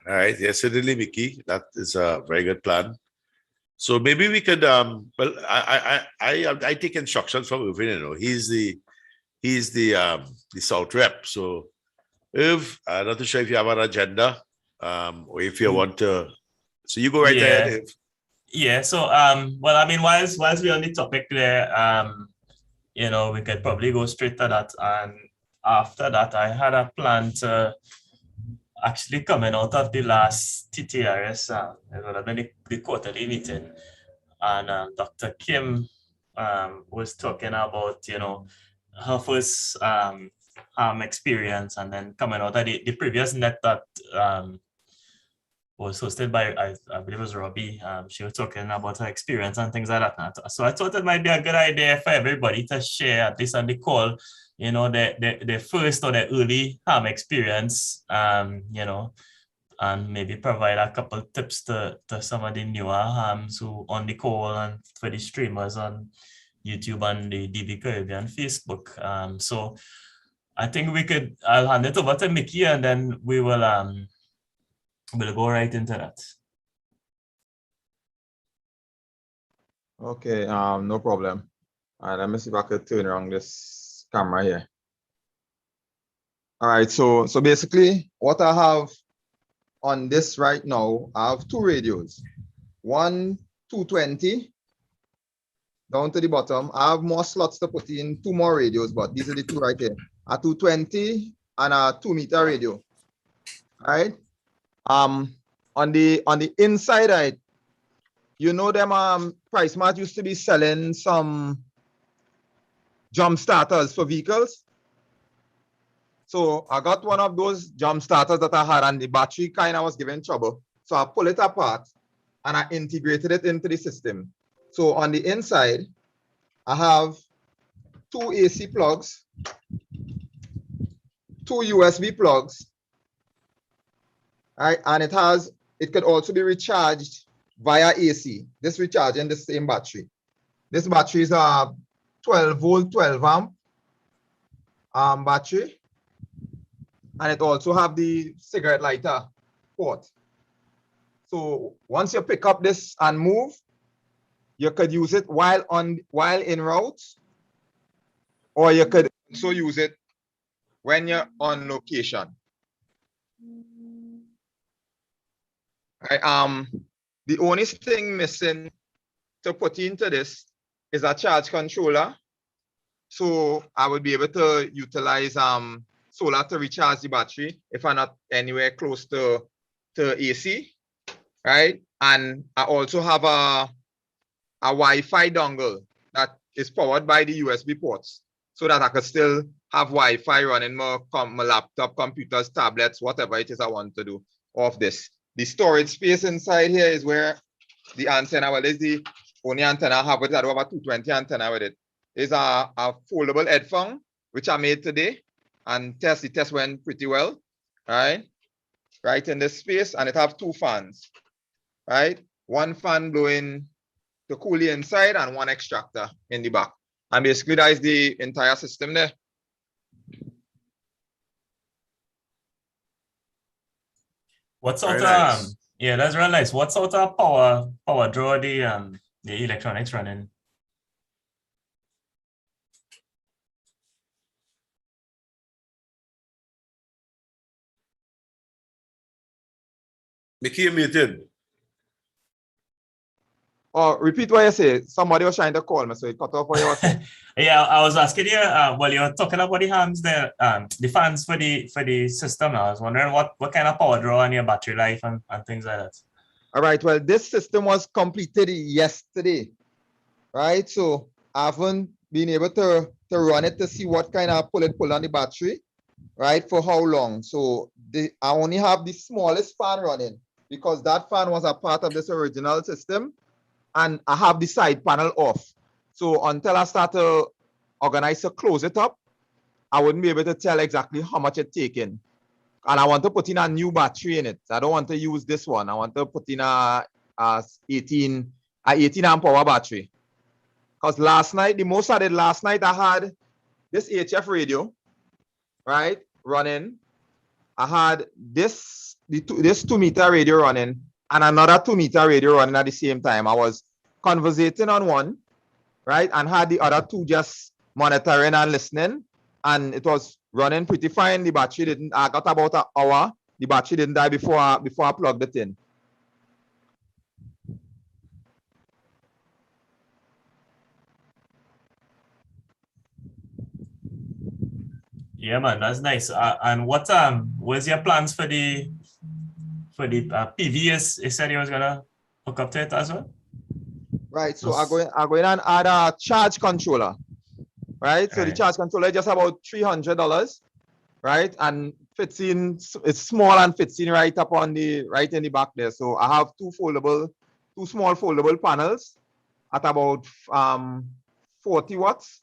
All right, yes, certainly, Mickey. That is a very good plan. So maybe we could well, I take instructions from Irvin, you know. He's the South rep. So Irv, I'm not too sure if you have an agenda, or if you want to. So you go right ahead, Irv. Yeah, so well, I mean, whilst we're on the topic there, you know, we could probably go straight to that. And after that, I had a plan to actually coming out of the last TTARS, it would have been the quarterly meeting. And Dr. Kim was talking about, you know, her first experience, and then coming out of the previous net that was hosted by, I believe it was Robbie. She was talking about her experience and things like that. So I thought it might be a good idea for everybody to share, at least on the call, you know, the first or the early experience, you know, and maybe provide a couple tips to some of the newer hams who on the call and for the streamers on YouTube and the DV Caribbean Facebook. So I think I'll hand it over to Mickey, and then we will we'll go right into that. Okay, no problem. All right, let me see if I could turn around this camera here. All right, so basically what I have on this right now, I have two radios. One 220 down to the bottom. I have more slots to put in, two more radios, but these are the two right here. A 220 and a 2-meter radio. All right. On the inside, right, you know them PriceMart used to be selling some jump starters for vehicles. So I got one of those jump starters that I had, and the battery kind of was giving trouble. So I pull it apart and I integrated it into the system. So on the inside, I have two AC plugs, two USB plugs, right? And it could also be recharged via AC. This recharging the same battery. This battery is a 12 volt, 12 amp battery. And it also have the cigarette lighter port. So once you pick up this and move, you could use it while en route, or you could also use it when you're on location. Right, the only thing missing to put into this is a charge controller. So I would be able to utilize solar to recharge the battery if I'm not anywhere close to AC, right? And I also have a Wi-Fi dongle that is powered by the USB ports, so that I could still have Wi-Fi running my laptop, computers, tablets, whatever it is I want to do off this. The storage space inside here is where the antenna, well, is the only antenna I have with it. I do have a 220 antenna with it. Is a foldable headphone, which I made today, and the test went pretty well, right in this space. And it have two fans, right? One fan blowing to cool the inside and one extractor in the back. And basically that is the entire system there. What sort Very of nice. yeah, that's real nice. What sort of power draw the electronics running? Mickey, you muted. Oh, repeat what you say. Somebody was trying to call me, so it cut off what you were saying. Yeah, I was asking you. Well, you're talking about the hands there, the fans for the system. I was wondering what kind of power draw on your battery life and things like that. All right. Well, this system was completed yesterday, right? So I haven't been able to run it to see what kind of pull on the battery, right? For how long? So I only have the smallest fan running because that fan was a part of this original system, and I have the side panel off. So until I start to organize to close it up, I wouldn't be able to tell exactly how much it's taking. And I want to put in a new battery in it. I don't want to use this one. I want to put in a 18 amp hour battery. Because last night, the most I did last night, I had this HF radio, right, running. I had this 2-meter radio running and another 2-meter radio running at the same time. I was conversating on one, right, and had the other two just monitoring and listening, and it was running pretty fine. The battery didn't. I got about an hour. The battery didn't die before I plugged it in. Yeah, man, that's nice. And what was your plans for the PVs? You said you was gonna hook up to it as well. Right. So I'm going and add a charge controller. Right. So the charge controller is just about $300, right, and fits in. It's small and fits in right up on right in the back there. So I have two small foldable panels at about 40 watts.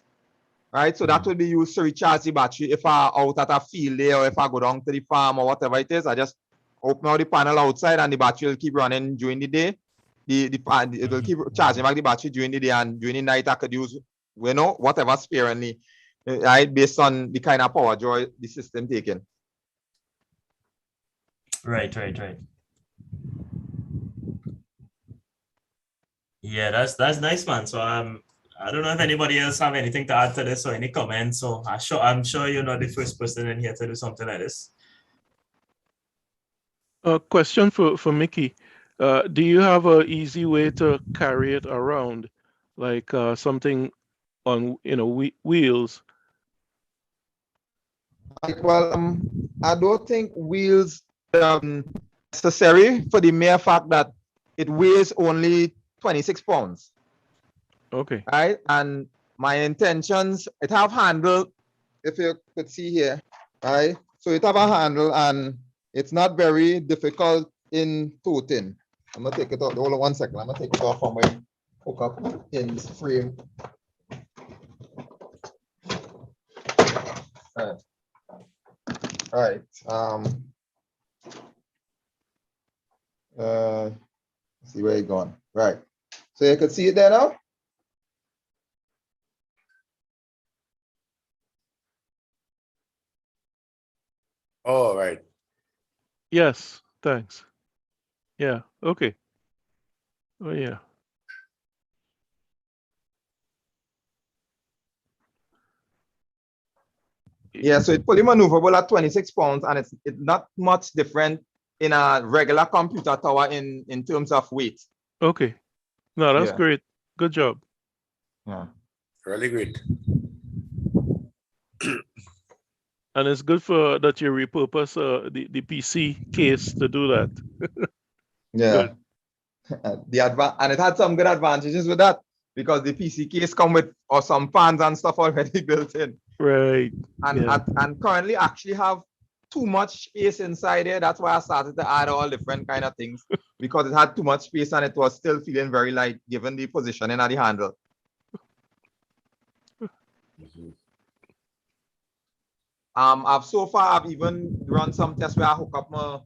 Right, so that will be used to recharge the battery if I out at a field day or if I go down to the farm or whatever it is. I just open out the panel outside and the battery will keep running during the day. It will keep charging back the battery during the day, and during the night I could use, whatever sparingly, right, based on the kind of power draw the system taking. Right. Yeah, that's nice, man. So I don't know if anybody else have anything to add to this or any comments. So I'm sure you're not the first person in here to do something like this. A question for Mickey. Do you have an easy way to carry it around, like something on wheels? Well, I don't think wheels necessary for the mere fact that it weighs only 26 pounds. Okay. Right, and my intentions, it have handle, if you could see here, right? So it have a handle and it's not very difficult in toting. I'm gonna take it out. Hold on 1 second. I'm gonna take it off from my hook up in frame. Right. Right. See where it's going. Right. So you can see it there now. All right. Yes, thanks. Yeah, okay. Oh, yeah. Yeah, so it's fully maneuverable at 26 pounds, and it's not much different in a regular computer tower in terms of weight. Okay. No, that's Yeah. great. Good job. Yeah. Really great. And it's good for that you repurpose the PC case to do that. Yeah. And it had some good advantages with that because the PC case come with or some fans and stuff already built in. Right. And Yeah. and currently actually have too much space inside here. That's why I started to add all different kind of things because it had too much space and it was still feeling very light given the positioning of the handle. I've even run some tests where I hook up my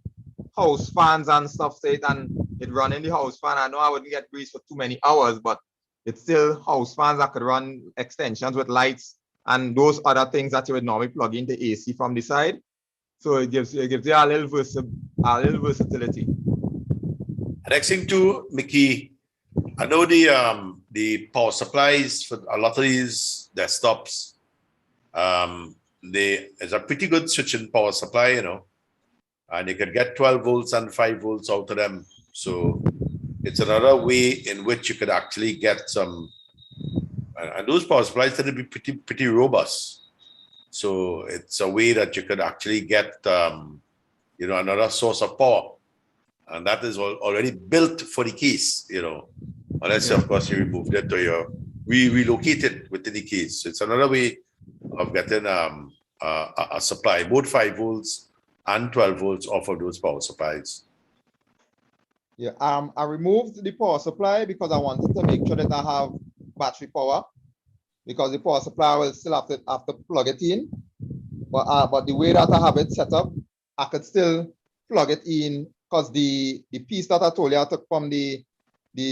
house fans and stuff to it and it run in the house fan. I know I wouldn't get breeze for too many hours, but it's still house fans. I could run extensions with lights and those other things that you would normally plug into AC from the side. So it gives you a little versatility. Next thing too, Mickey, I know the power supplies for a lot of these desktops, there's a pretty good switching power supply, and you can get 12 volts and 5 volts out of them. So it's another way in which you could actually get some, and those power supplies tend to be pretty robust. So it's a way that you could actually get, another source of power. And that is already built for the case, unless, of course, you removed it or relocate it within the case. So it's another way of getting a supply, both 5 volts and 12 volts off of those power supplies. Yeah, I removed the power supply because I wanted to make sure that I have battery power because the power supply will still have to plug it in. But the way that I have it set up, I could still plug it in because the piece that I told you I took from the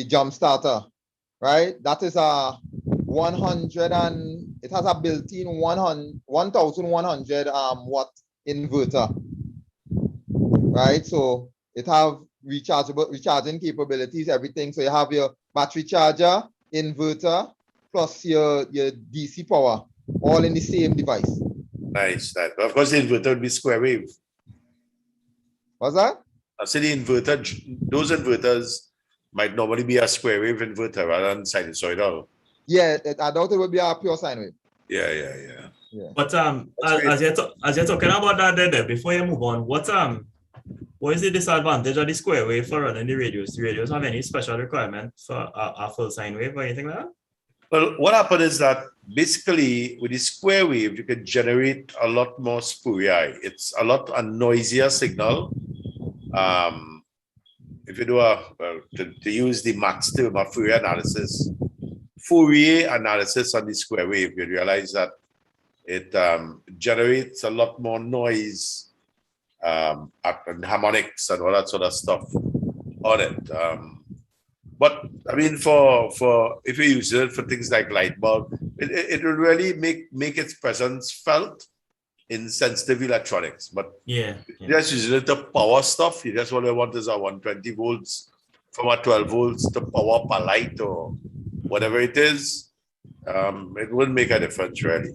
jump starter, right? That is a 100 and it has a built-in 1100 watt inverter, right? So it have recharging capabilities, everything. So you have your battery charger, inverter, plus your DC power, all in the same device. Nice. That, of course, the inverter would be square wave. What's that? I said the inverter, those inverters might normally be a square wave inverter rather than sinusoidal. Yeah, I doubt it would be a pure sine wave. Yeah. But as you're talking about that there, before you move on, what is the disadvantage of the square wave for running the radios? Do radios have any special requirement for a full sine wave or anything like that? Well, what happened is that basically with the square wave, you can generate a lot more spuriae. It's a noisier signal. If you do to use the max term of Fourier analysis on the square wave, you realize that it generates a lot more noise and harmonics and all that sort of stuff on it. But I mean, for if you use it for things like light bulb, it will really make its presence felt in sensitive electronics. But just using it to power stuff, you just want is a 120 volts from a 12 volts to power up a light or whatever it is. it wouldn't make a difference really,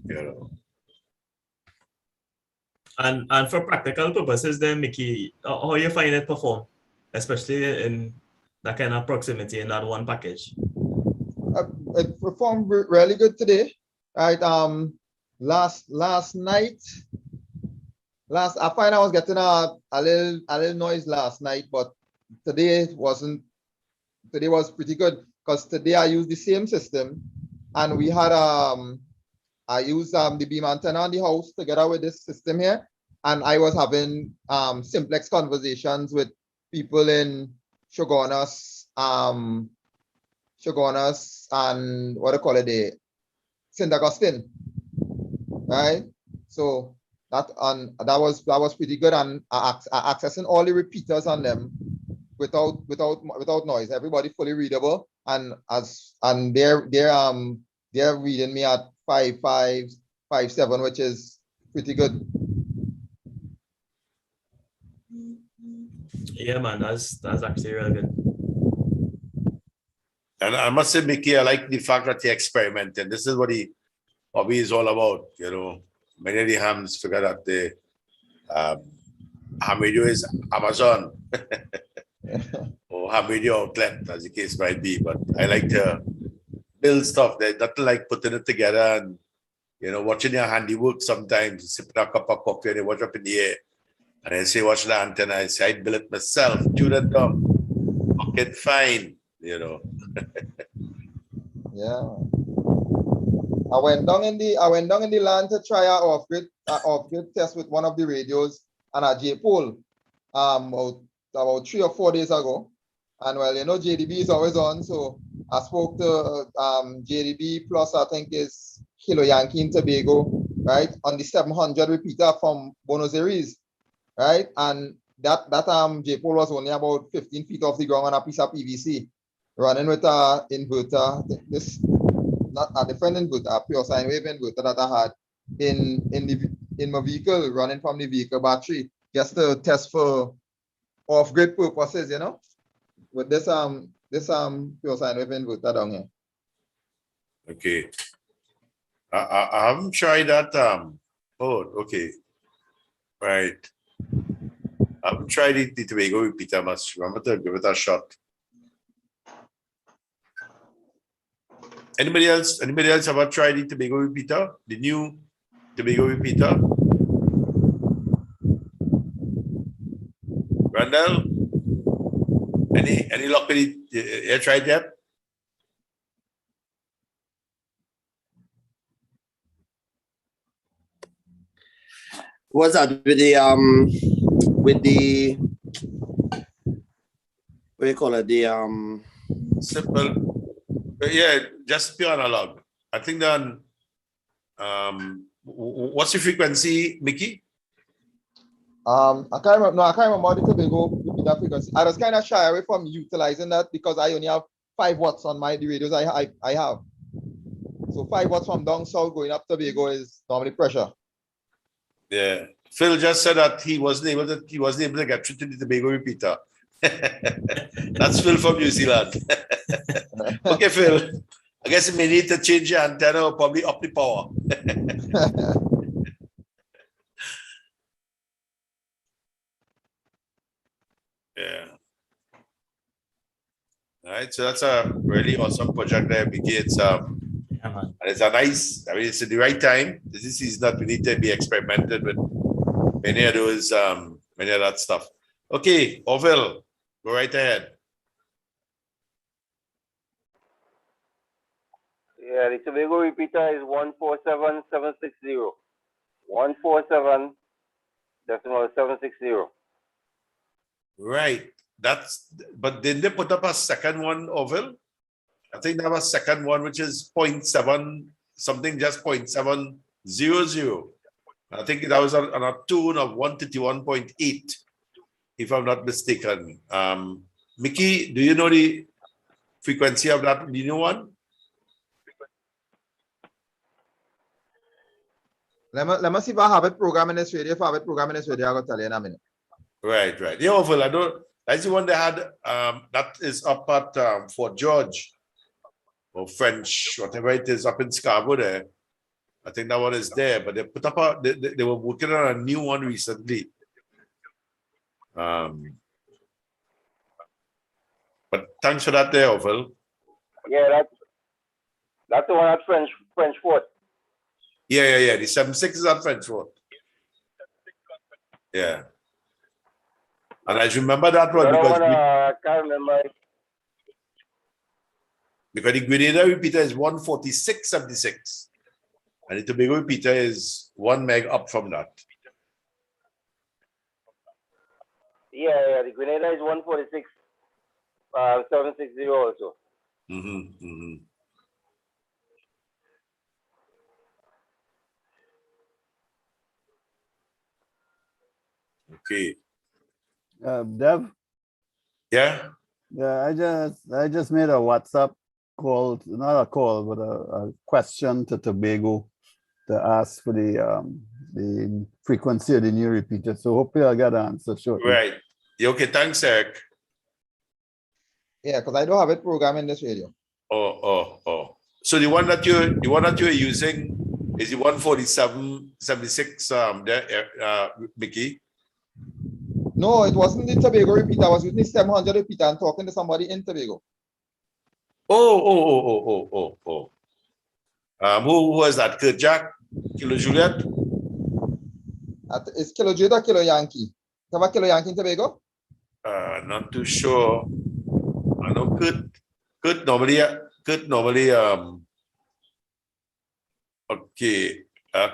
you know. And for practical purposes, then Mickey, how you find it perform, especially in that kind of proximity in that one package? It performed really good today, right? Last night, I find I was getting a little noise last night, but today wasn't. Today was pretty good because today I used the same system, and we had I used the beam antenna on the house together with this system here, and I was having simplex conversations with people in Shogunas, and what do you call it, the St. Augustine, right? So that was pretty good, and accessing all the repeaters on them without noise. Everybody fully readable, and they're reading me at 5.5, 5.7, which is pretty good. Yeah, man, that's actually really good. And I must say, Mickey, I like the fact that he experimented. This is what he hobby is all about, you know. Many of the hams figure that the ham radio is Amazon or ham radio outlet, as the case might be. But I like to build stuff. There's nothing like putting it together and, you know, watching your handiwork sometimes, sipping a cup of coffee and you watch up in the air. And I say, watch the antenna. I say, I build it myself, tune it down, fucking fine, you know. Yeah. I went down in the land to try our off-grid test with one of the radios and a J-pole about 3 or 4 days ago. And well, you know, JDB is always on, so I spoke to JDB plus I think is Kilo Yankee in Tobago, right, on the 700 repeater from Buenos Aires, right, and that J-pole was only about 15 feet off the ground on a piece of PVC, running with a inverter. This not a different inverter, a pure sine wave inverter that I had in my vehicle, running from the vehicle battery, just to test for off-grid purposes, you know, with this pure sine wave inverter down here. Okay. I haven't tried that. Oh, okay. Right. I haven't tried the Tobago repeater much. Remember to give it a shot. Anybody else ever tried the Tobago repeater? The new Tobago repeater? Randall? Any luck with it? You tried that? What's that with the what do you call it? The Simple. Yeah, just pure analog. I think that what's the frequency, Mickey? I can't remember. No, I can't remember the Tobago repeater frequency. I was kind of shy away from utilizing that because I only have 5 watts on the radios I have. So 5 watts from down south going up Tobago is normally pressure. Yeah, Phil just said that he wasn't able to get through to the Tobago repeater. That's Phil from New Zealand. Okay, Phil. I guess you may need to change your antenna or probably up the power. Yeah. All right, so that's a really awesome project there, Mickey. It's and it's a nice, I mean, it's at the right time. This is not, we need to be experimented with many of those, many of that stuff. Okay, Orville, go right ahead. Yeah, the Tobago repeater is 147760. 147.760. Right. But didn't they put up a second one, Orville? I think that was second one, which is 0.7 something, just 0.700. I think that was on a tune of 151.8, if I'm not mistaken. Mickey, do you know the frequency of that? Do you know one? Let me see if I have it programmed in this radio. If I have it programmed in this radio, I'll tell you in a minute. Right. Yeah, Orville, I don't. That's the one they had. That is up at Fort George. or French, whatever it is, up in Scarborough there. I think that one is there, but they put up they were working on a new one recently. But thanks for that there, Phil. Yeah, that's the one at French Fort. Yeah. The 76 is at French Fort. Yeah. And I remember that one I can't remember. because the Grenada repeater is 146.76. And the Tobago repeater is 1 meg up from that. Yeah, the Grenada is 146, 760 also. Okay. Dev? Yeah? Yeah, I just made a WhatsApp call, not a call, but a question to Tobago to ask for the frequency of the new repeater. So hopefully I'll get an answer shortly. Right. Yeah, okay, thanks, Eric. Yeah, because I don't have it programmed in this radio. Oh. So the one that you're using is the 147.76 there, Mickey? No, it wasn't the Tobago repeater. I was using the 700 repeater and talking to somebody in Tobago. Oh. Who was that? Kurt Jack? Kilo Juliet? It's Kilo Juliet or Kilo Yankee? Have a Kilo Yankee in Tobago? Not too sure. I know Kurt normally okay.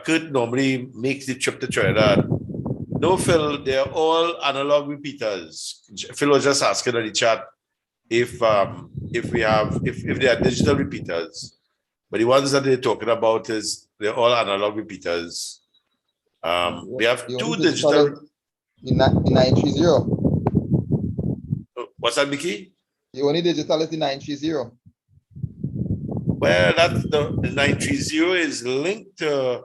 Kurt normally makes the trip to Trinidad. No, Phil, they're all analog repeaters. Phil was just asking in the chat if they are digital repeaters. But the ones that they're talking about they're all analog repeaters. We have two digital. The 930. What's that, Mickey? The only digital is the 930. Well, that's the 930 is linked to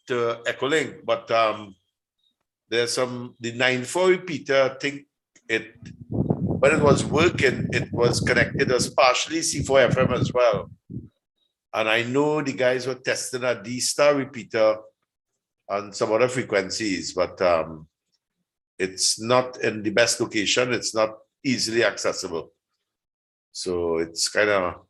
Echolink, but there's the 94 repeater. I think when it was working, it was connected as partially C4 FM as well. And I know the guys were testing a D-Star repeater on some other frequencies, but it's not in the best location. It's not easily accessible. So it's kind of,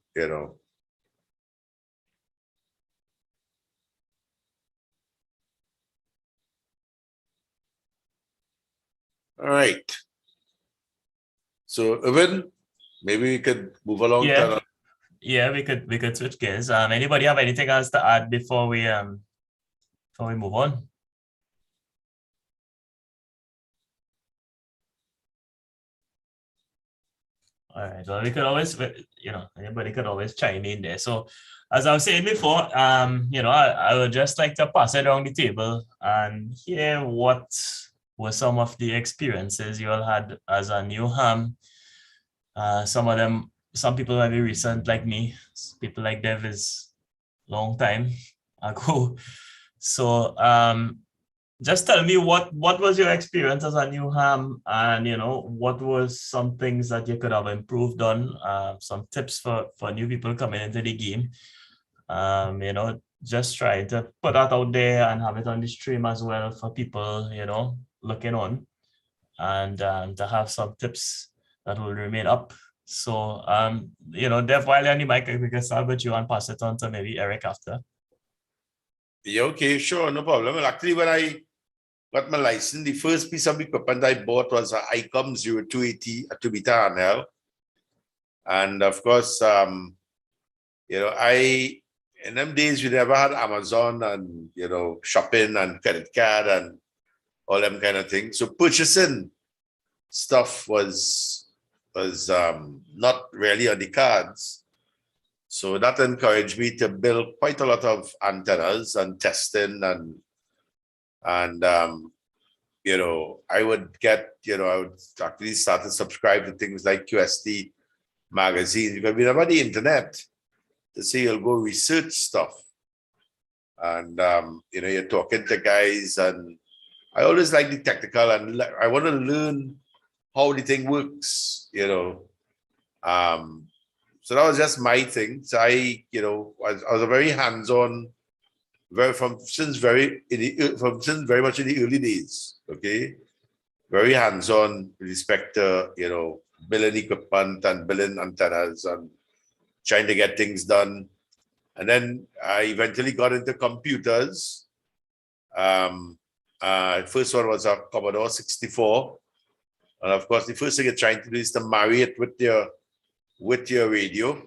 All right. So, Evan, maybe we could move along. Yeah, we could switch gears. Anybody have anything else to add before we move on? All right. Well, we could always, anybody could always chime in there. So, as I was saying before, I would just like to pass it around the table and hear what were some of the experiences you all had as a new ham. Some people might be recent like me. People like Dev is long time ago. So, just tell me what was your experience as a new ham, and what was some things that you could have improved on, some tips for new people coming into the game. Just trying to put that out there and have it on the stream as well for people looking on, and to have some tips that will remain up. So Dev, while you're on the mic, we can start with you and pass it on to maybe Eric after. Yeah, okay, sure, no problem. Well, actually, when I got my license, the first piece of equipment I bought was an ICOM 0280 at Tubita NL. And of course, in them days, we never had Amazon and, shopping and credit card and all them kind of things. So purchasing stuff was not really on the cards. So that encouraged me to build quite a lot of antennas and testing and I would get, I would actually start to subscribe to things like QST magazines because we never had the internet to say you'll go research stuff. And, you're talking to guys and I always like the technical and I want to learn how the thing works, So that was just my thing. So I was a very hands-on, since very much in the early days. Okay, very hands-on with respect to building equipment and building antennas and trying to get things done. And then I eventually got into computers. First one was a Commodore 64. And of course, the first thing you're trying to do is to marry it with your radio.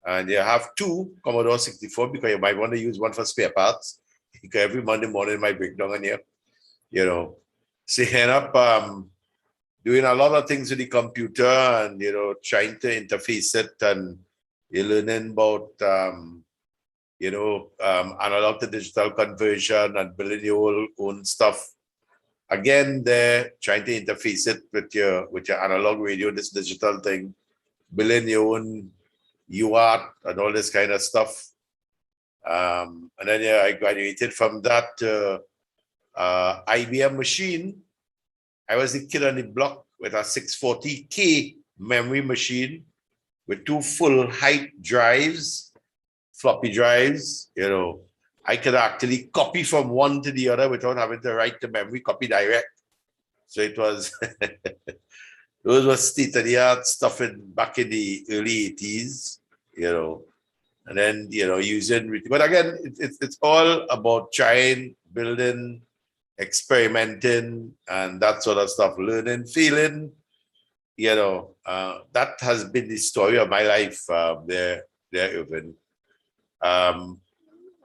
And you have two Commodore 64 because you might want to use one for spare parts. Because every Monday morning my breakdown on here, so you end up doing a lot of things with the computer and trying to interface it, and you're learning about analog to digital conversion and building your own stuff. Again, they're trying to interface it with your analog radio, this digital thing, building your own UART and all this kind of stuff. And then I graduated from that IBM machine. I was the kid on the block with a 640K memory machine with two full height drives, floppy drives. I could actually copy from one to the other without having to write the memory, copy direct. So it was, those were state-of-the-art stuff back in the early 80s, and then, using, but again, it's all about trying, building, experimenting, and that sort of stuff, learning, feeling, that has been the story of my life there, Irvin.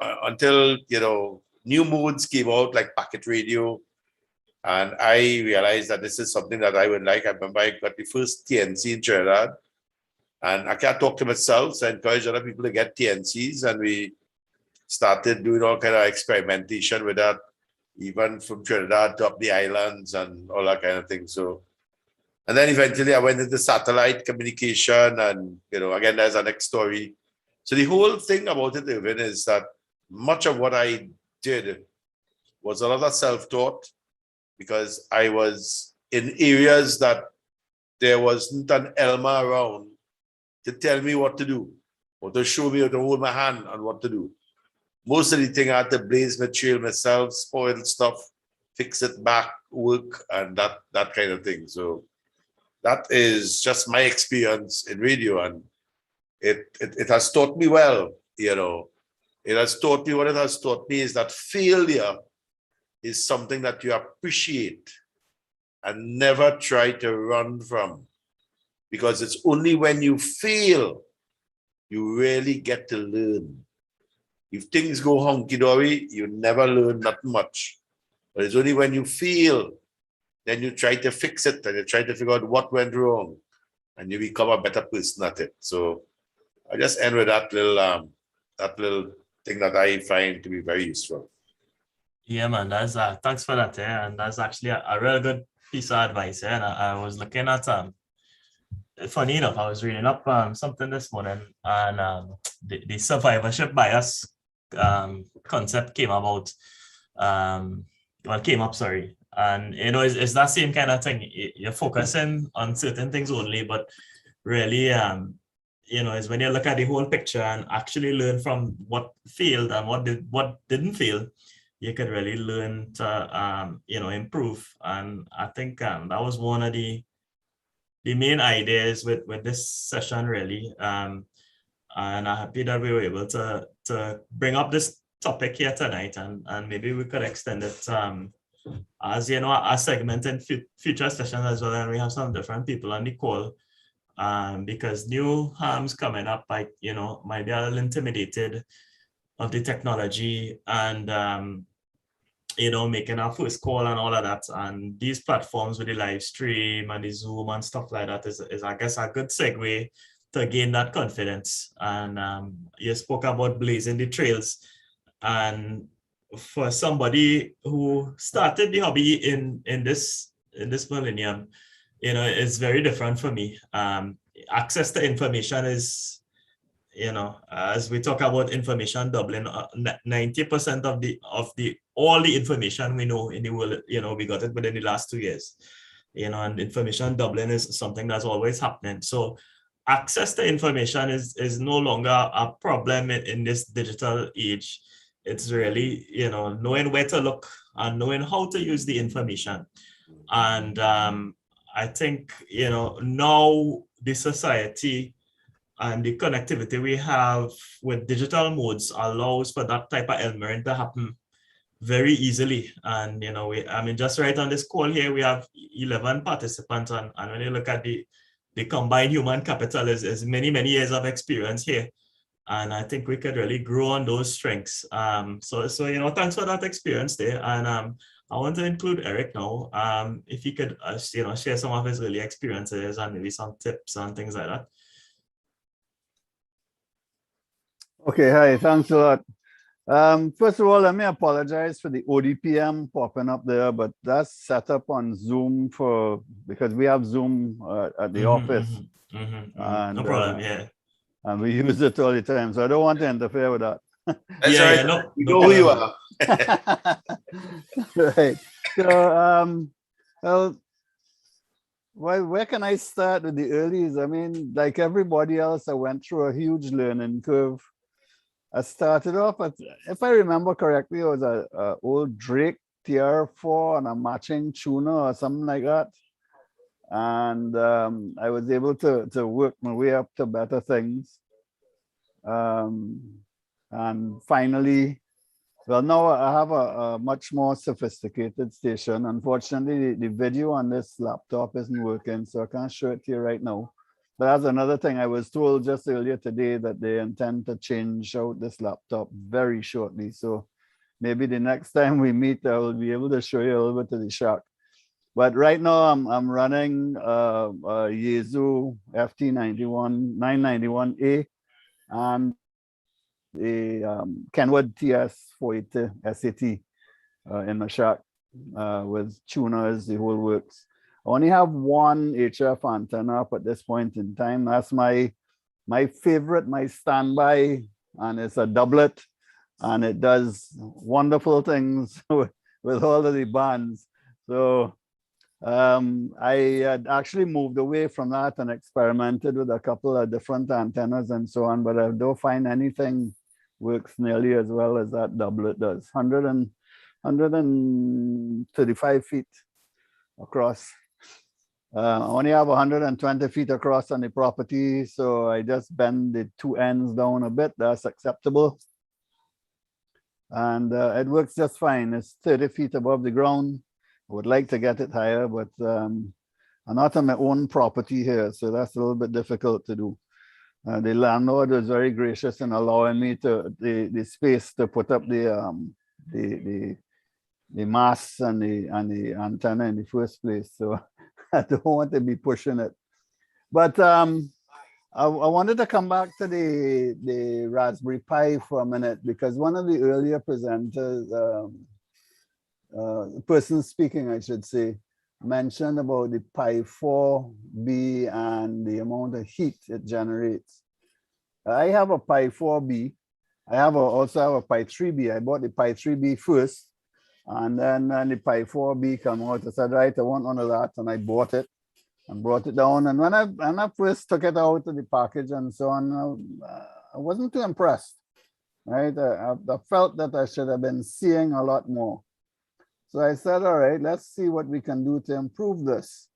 Until new modes came out like packet radio, and I realized that this is something that I would like. I remember I got the first TNC in Trinidad, and I can't talk to myself, so I encouraged other people to get TNCs, and we started doing all kind of experimentation with that, even from Trinidad to up the islands and all that kind of thing. So, and then eventually I went into satellite communication, and again, there's a next story. So the whole thing about it, Irvin, is that much of what I did was a lot of self-taught, because I was in areas that there wasn't an Elma around to tell me what to do, or to show me, or to hold my hand on what to do. Most of the thing I had to blaze material myself, spoil stuff, fix it back, work, and that kind of thing. So that is just my experience in radio, and it has taught me well. It has taught me, what it has taught me is that failure is something that you appreciate and never try to run from, because it's only when you fail you really get to learn. If things go hunky-dory, you never learn that much. But it's only when you fail, then you try to fix it, and you try to figure out what went wrong, and you become a better person at it. So I just end with that little thing that I find to be very useful. Yeah, man, that's thanks for that, and that's actually a real good piece of advice. And I was looking at funny enough, I was reading up something this morning, and the survivorship bias concept came about. Came up, sorry. And it's that same kind of thing. You're focusing on certain things only, but really is when you look at the whole picture and actually learn from what failed and what didn't fail, you could really learn to improve. And I think that was one of the main ideas with this session, really. And I'm happy that we were able to bring up this topic here tonight, and maybe we could extend it as a segment in future sessions as well, and we have some different people on the call, because new harms coming up, might be a little intimidated of the technology, and making our first call and all of that. And these platforms with the live stream and the Zoom and stuff like that is I guess a good segue to gain that confidence. And you spoke about blazing the trails, and for somebody who started the hobby in this millennium, it's very different for me. Access to information is, as we talk about information doubling, 90% of all the information we know in the world, we got it within the last 2 years, and information doubling is something that's always happening. So access to information is no longer a problem in this digital age. It's really, knowing where to look and knowing how to use the information. And I think, now the society and the connectivity we have with digital modes allows for that type of element to happen very easily. And, just right on this call here, we have 11 participants. And when you look at the combined human capital is many, many years of experience here. And I think we could really grow on those strengths. So thanks for that experience there. And I want to include Eric now. If he could, share some of his early experiences and maybe some tips and things like that. Okay, hi, thanks a lot. First of all, let me apologize for the ODPM popping up there, but that's set up on Zoom because we have Zoom at the office. And, no problem, yeah. And we use it all the time, so I don't want to interfere with that. No who you are. Right. So, well, where can I start with the earlies? I mean, like everybody else, I went through a huge learning curve. I started off, if I remember correctly, it was a old Drake TR4 and a matching tuner or something like that. And I was able to work my way up to better things. And finally, well, now I have a much more sophisticated station. Unfortunately, the video on this laptop isn't working, so I can't show it to you right now. But that's another thing I was told just earlier today, that they intend to change out this laptop very shortly. So maybe the next time we meet, I will be able to show you a little bit of the shock. But right now I'm running a Yaesu FT991A and a Kenwood TS480 SAT in my shack with tuners, the whole works. I only have one HF antenna up at this point in time. That's my favorite, my standby, and it's a doublet, and it does wonderful things with all of the bands. So I had actually moved away from that and experimented with a couple of different antennas and so on, but I don't find anything works nearly as well as that doublet does. 135 feet across. I only have 120 feet across on the property, so I just bend the two ends down a bit. That's acceptable. And it works just fine. It's 30 feet above the ground. I would like to get it higher, but I'm not on my own property here, so that's a little bit difficult to do. The landlord was very gracious in allowing me the space to put up the masts and the antenna in the first place. So I don't want to be pushing it. But I wanted to come back to the Raspberry Pi for a minute, because one of the earlier presenters, the person speaking, I should say, mentioned about the Pi 4B and the amount of heat it generates. I have a Pi 4B. I also have a Pi 3B. I bought the Pi 3B first, and then when the Pi 4B came out, I said, right, I want one of that, and I bought it and brought it down. And when I first took it out of the package and so on, I wasn't too impressed, right? I felt that I should have been seeing a lot more. So I said, all right, let's see what we can do to improve this.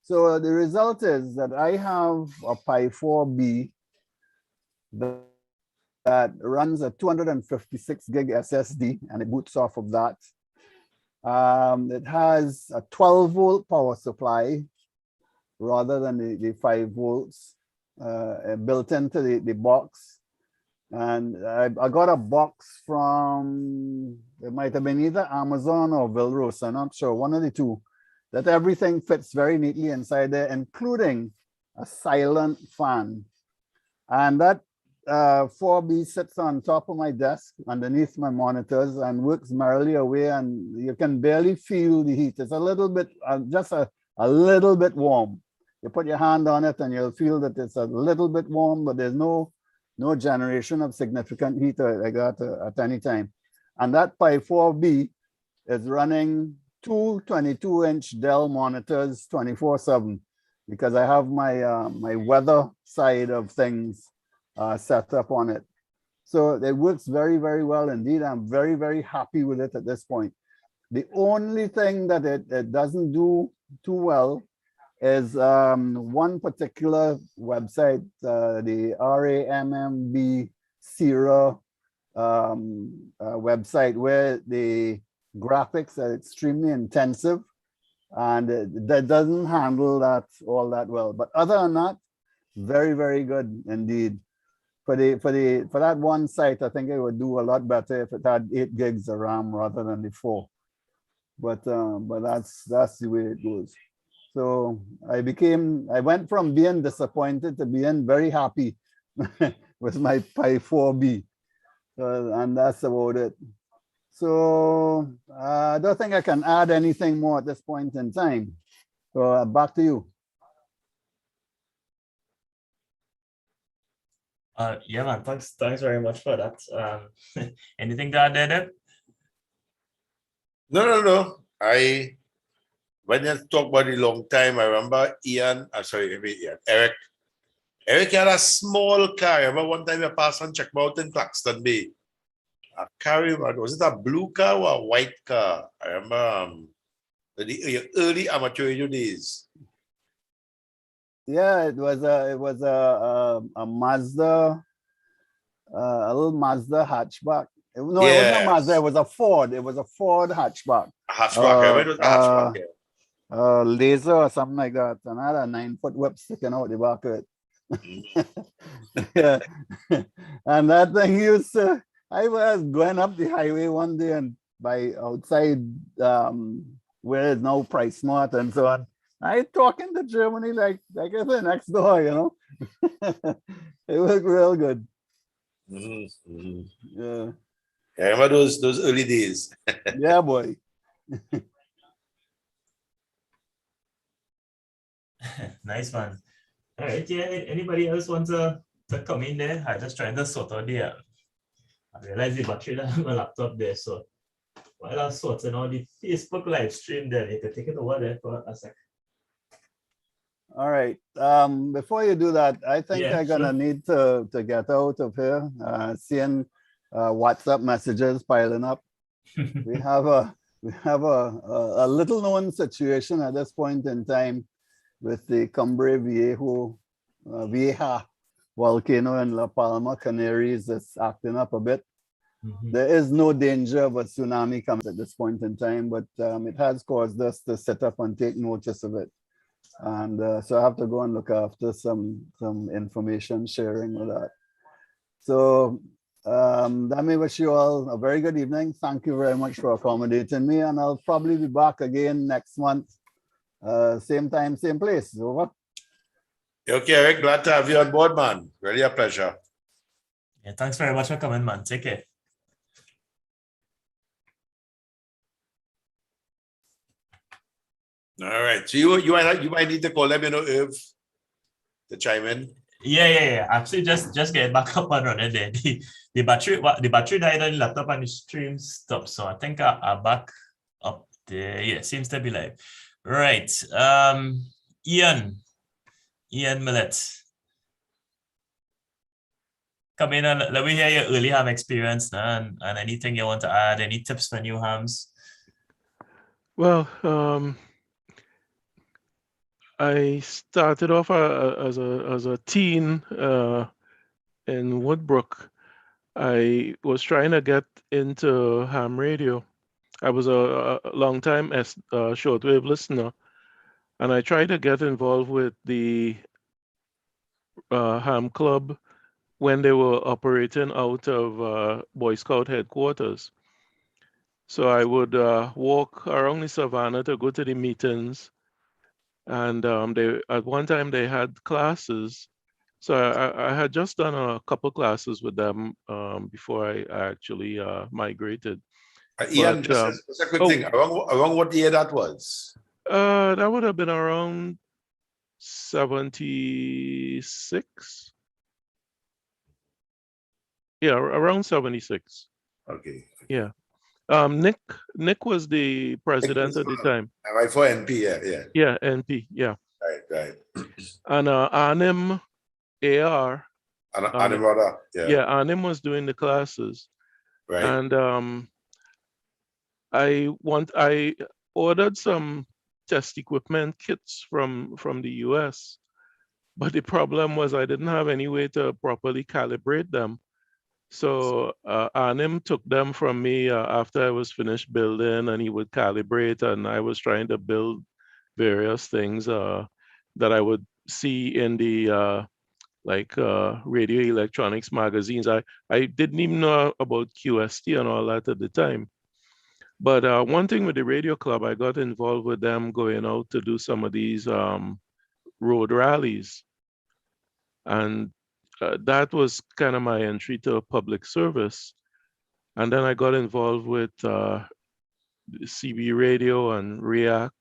So the result is that I have a Pi 4B that runs a 256 gig SSD, and it boots off of that. It has a 12-volt power supply rather than the 5 volts built into the box. And I got a box from, it might have been either Amazon or Vilros, I'm not sure, one of the two, that everything fits very neatly inside there, including a silent fan. And that 4B sits on top of my desk underneath my monitors and works merrily away, and you can barely feel the heat. It's a little bit, just a little bit warm. You put your hand on it and you'll feel that it's a little bit warm, but there's no generation of significant heat like that at any time. And that Pi 4B is running two 22-inch Dell monitors 24/7. because I have my my weather side of things set up on it. So it works very, very well indeed. I'm very, very happy with it at this point. The only thing that it doesn't do too well is one particular website, the RAMMB Sierra website, where the graphics are extremely intensive, and that doesn't handle that all that well. But other than that, very, very good indeed. For that one site, I think it would do a lot better if it had 8 gigs of RAM rather than the 4. But that's the way it goes. So I went from being disappointed to being very happy with my Pi 4B. And that's about it. So I don't think I can add anything more at this point in time. So back to you. Yeah, man. Thanks very much for that. Anything to add there, Deb? No. When you talk about a long time, I remember Eric. Eric had a small car. I remember one time I passed on Checkmouth in Claxton Bay. A car, was it a blue car or a white car? I remember the early amateur radio days. Yeah, it was a Mazda, a little Mazda hatchback. No, it wasn't a Mazda. It was a Ford. It was a Ford hatchback. A hatchback. I went with a hatchback. Laser or something like that, and I had a 9-foot whip sticking out the back of it. Yeah. And that thing used to. I was going up the highway one day and by outside where it's now Price Smart and so on. I talking to Germany like I said next door, you know. It looked real good. Yeah. I remember those early days. Yeah, boy. Nice, man. All right, yeah. Anybody else want to come in there? I just trying to sort out the. I realize the battery that on my laptop there, so while I'm sorting out the Facebook live stream there, you can take it over there for a sec. All right. Before you do that, I think Yeah, I'm gonna need to get out of here. Seeing WhatsApp messages piling up. We have a little known situation at this point in time with the Cumbre Vieja volcano in La Palma, Canaries, is acting up a bit. There is no danger of a tsunami coming at this point in time, but it has caused us to sit up and take notice of it. And so I have to go and look after some information sharing with that. So let me wish you all a very good evening. Thank you very much for accommodating me, and I'll probably be back again next month. Same time, same place. Over. Okay, Eric, glad to have you on board, man. Really a pleasure. Yeah, thanks very much for coming, man. Take care. All right. So you might need to call them, Irv, to chime in. Yeah. Actually, just get back up and running there. The battery died on the laptop and the stream stopped. So I think I'm back up there. Yeah, seems to be live. Right. Ian Millett. Come in and let me hear your early ham experience and anything you want to add, any tips for new hams? Well, I started off as a teen in Woodbrook. I was trying to get into ham radio. I was a long time shortwave listener, and I tried to get involved with the ham club when they were operating out of Boy Scout headquarters. So I would walk around the savannah to go to the meetings. And at one time they had classes. So I had just done a couple classes with them before I actually migrated. Ian, just a quick thing. Around what year that was? That would have been around 76. Yeah, around 76. Okay. Yeah. Nick was the president at the time. Right, for NP, yeah. Yeah, NP, yeah. Right. And Arnim AR, Animada, yeah, Arnim was doing the classes. right. And I ordered some test equipment kits from the US, but the problem was I didn't have any way to properly calibrate them. So Arnim took them from me after I was finished building, and he would calibrate, and I was trying to build various things that I would see in the radio electronics magazines. I didn't even know about QST and all that at the time. But one thing with the radio club, I got involved with them going out to do some of these road rallies. And that was kind of my entry to public service. And then I got involved with CB Radio and React.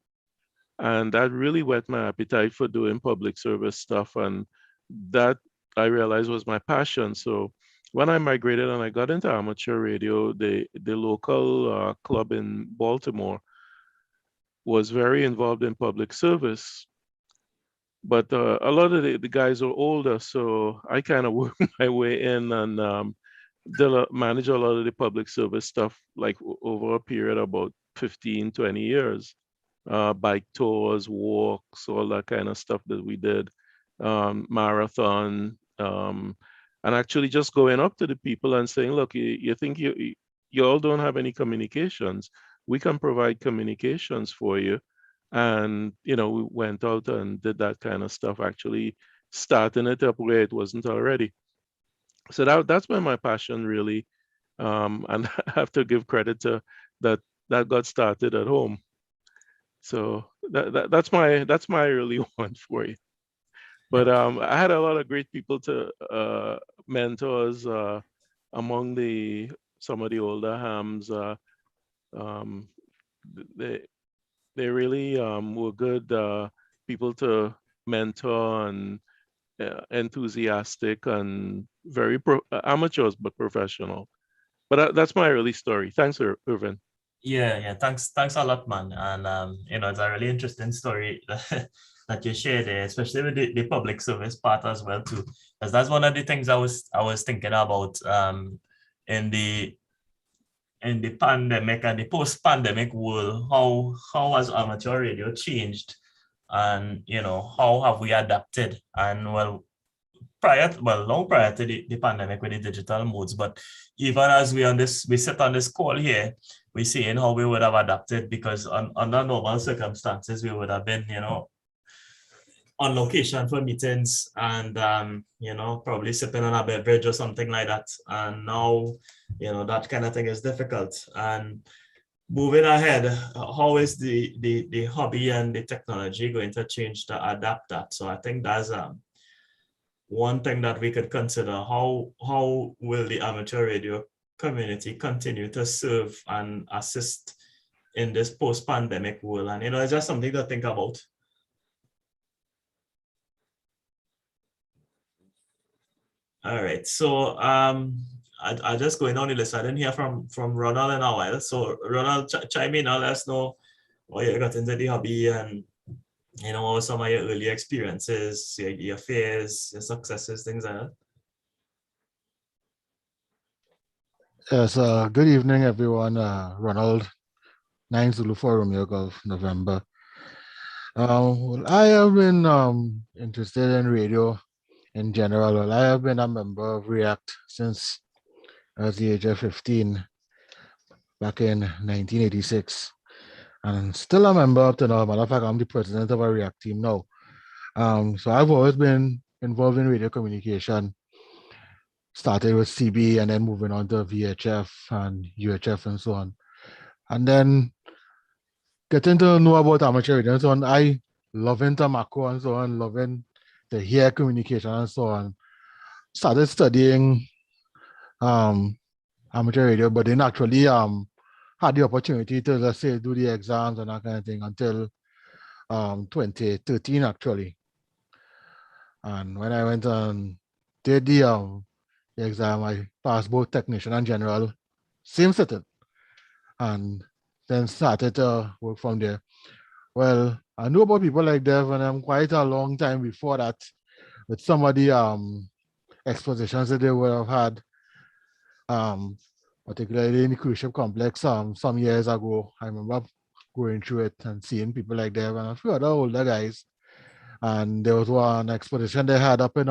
And that really whet my appetite for doing public service stuff. And that I realized was my passion. So when I migrated and I got into amateur radio, the local club in Baltimore was very involved in public service. But a lot of the guys are older, so I kind of worked my way in and manage a lot of the public service stuff like over a period of about 15, 20 years. Bike tours, walks, all that kind of stuff that we did, marathon, and actually just going up to the people and saying, look, you think you all don't have any communications? We can provide communications for you. And, we went out and did that kind of stuff, actually starting it up where it wasn't already. So that's been my passion, really. And I have to give credit to that got started at home. So that's my early one for you. But I had a lot of great people to mentors among some of the older hams. They really were good people to mentor and enthusiastic and very amateurs but professional. But that's my early story. Thanks, Irvin. Yeah. Thanks a lot, man. And it's a really interesting story that you shared there, especially with the public service part as well too, because that's one of the things I was thinking about in the pandemic and the post-pandemic world. How has amateur radio changed, and how have we adapted? And long prior to the pandemic with the digital modes, but even as we sit on this call here, we're seeing how we would have adapted, because under normal circumstances we would have been on location for meetings and probably sipping on a beverage or something like that. And now that kind of thing is difficult. And moving ahead, how is the hobby and the technology going to change to adapt that? So I think that's one thing that we could consider. How will the amateur radio community continue to serve and assist in this post-pandemic world? And it's just something to think about. All right, so I just going on the list. I didn't hear from Ronald in a while. So Ronald, chime in and let us know how you got into the hobby, and some of your early experiences, your fears, your successes, things like that. Yes, good evening, everyone. Ronald, 9 Zulu 4 Romeo Golf, November. Well, I have been interested in radio in general. Well, I have been a member of React since I was the age of 15 back in 1986. And still a member up to now. Matter of fact, I'm the president of our React team now. So I've always been involved in radio communication, started with CB and then moving on to VHF and UHF and so on. And then getting to know about amateur radio and so on, I loving Tobacco and so on, loving to hear communication and so on. Started studying amateur radio, but didn't actually had the opportunity to, let's say, do the exams and that kind of thing until 2013 actually. And when I went and did the exam, I passed both technician and general, same sitting, and then started to work from there. Well, I knew about people like Dev and I'm quite a long time before that with some of the expositions that they would have had, particularly in the cruise ship complex some years ago. I remember going through it and seeing people like Dev and a few other older guys. And there was one exposition they had up in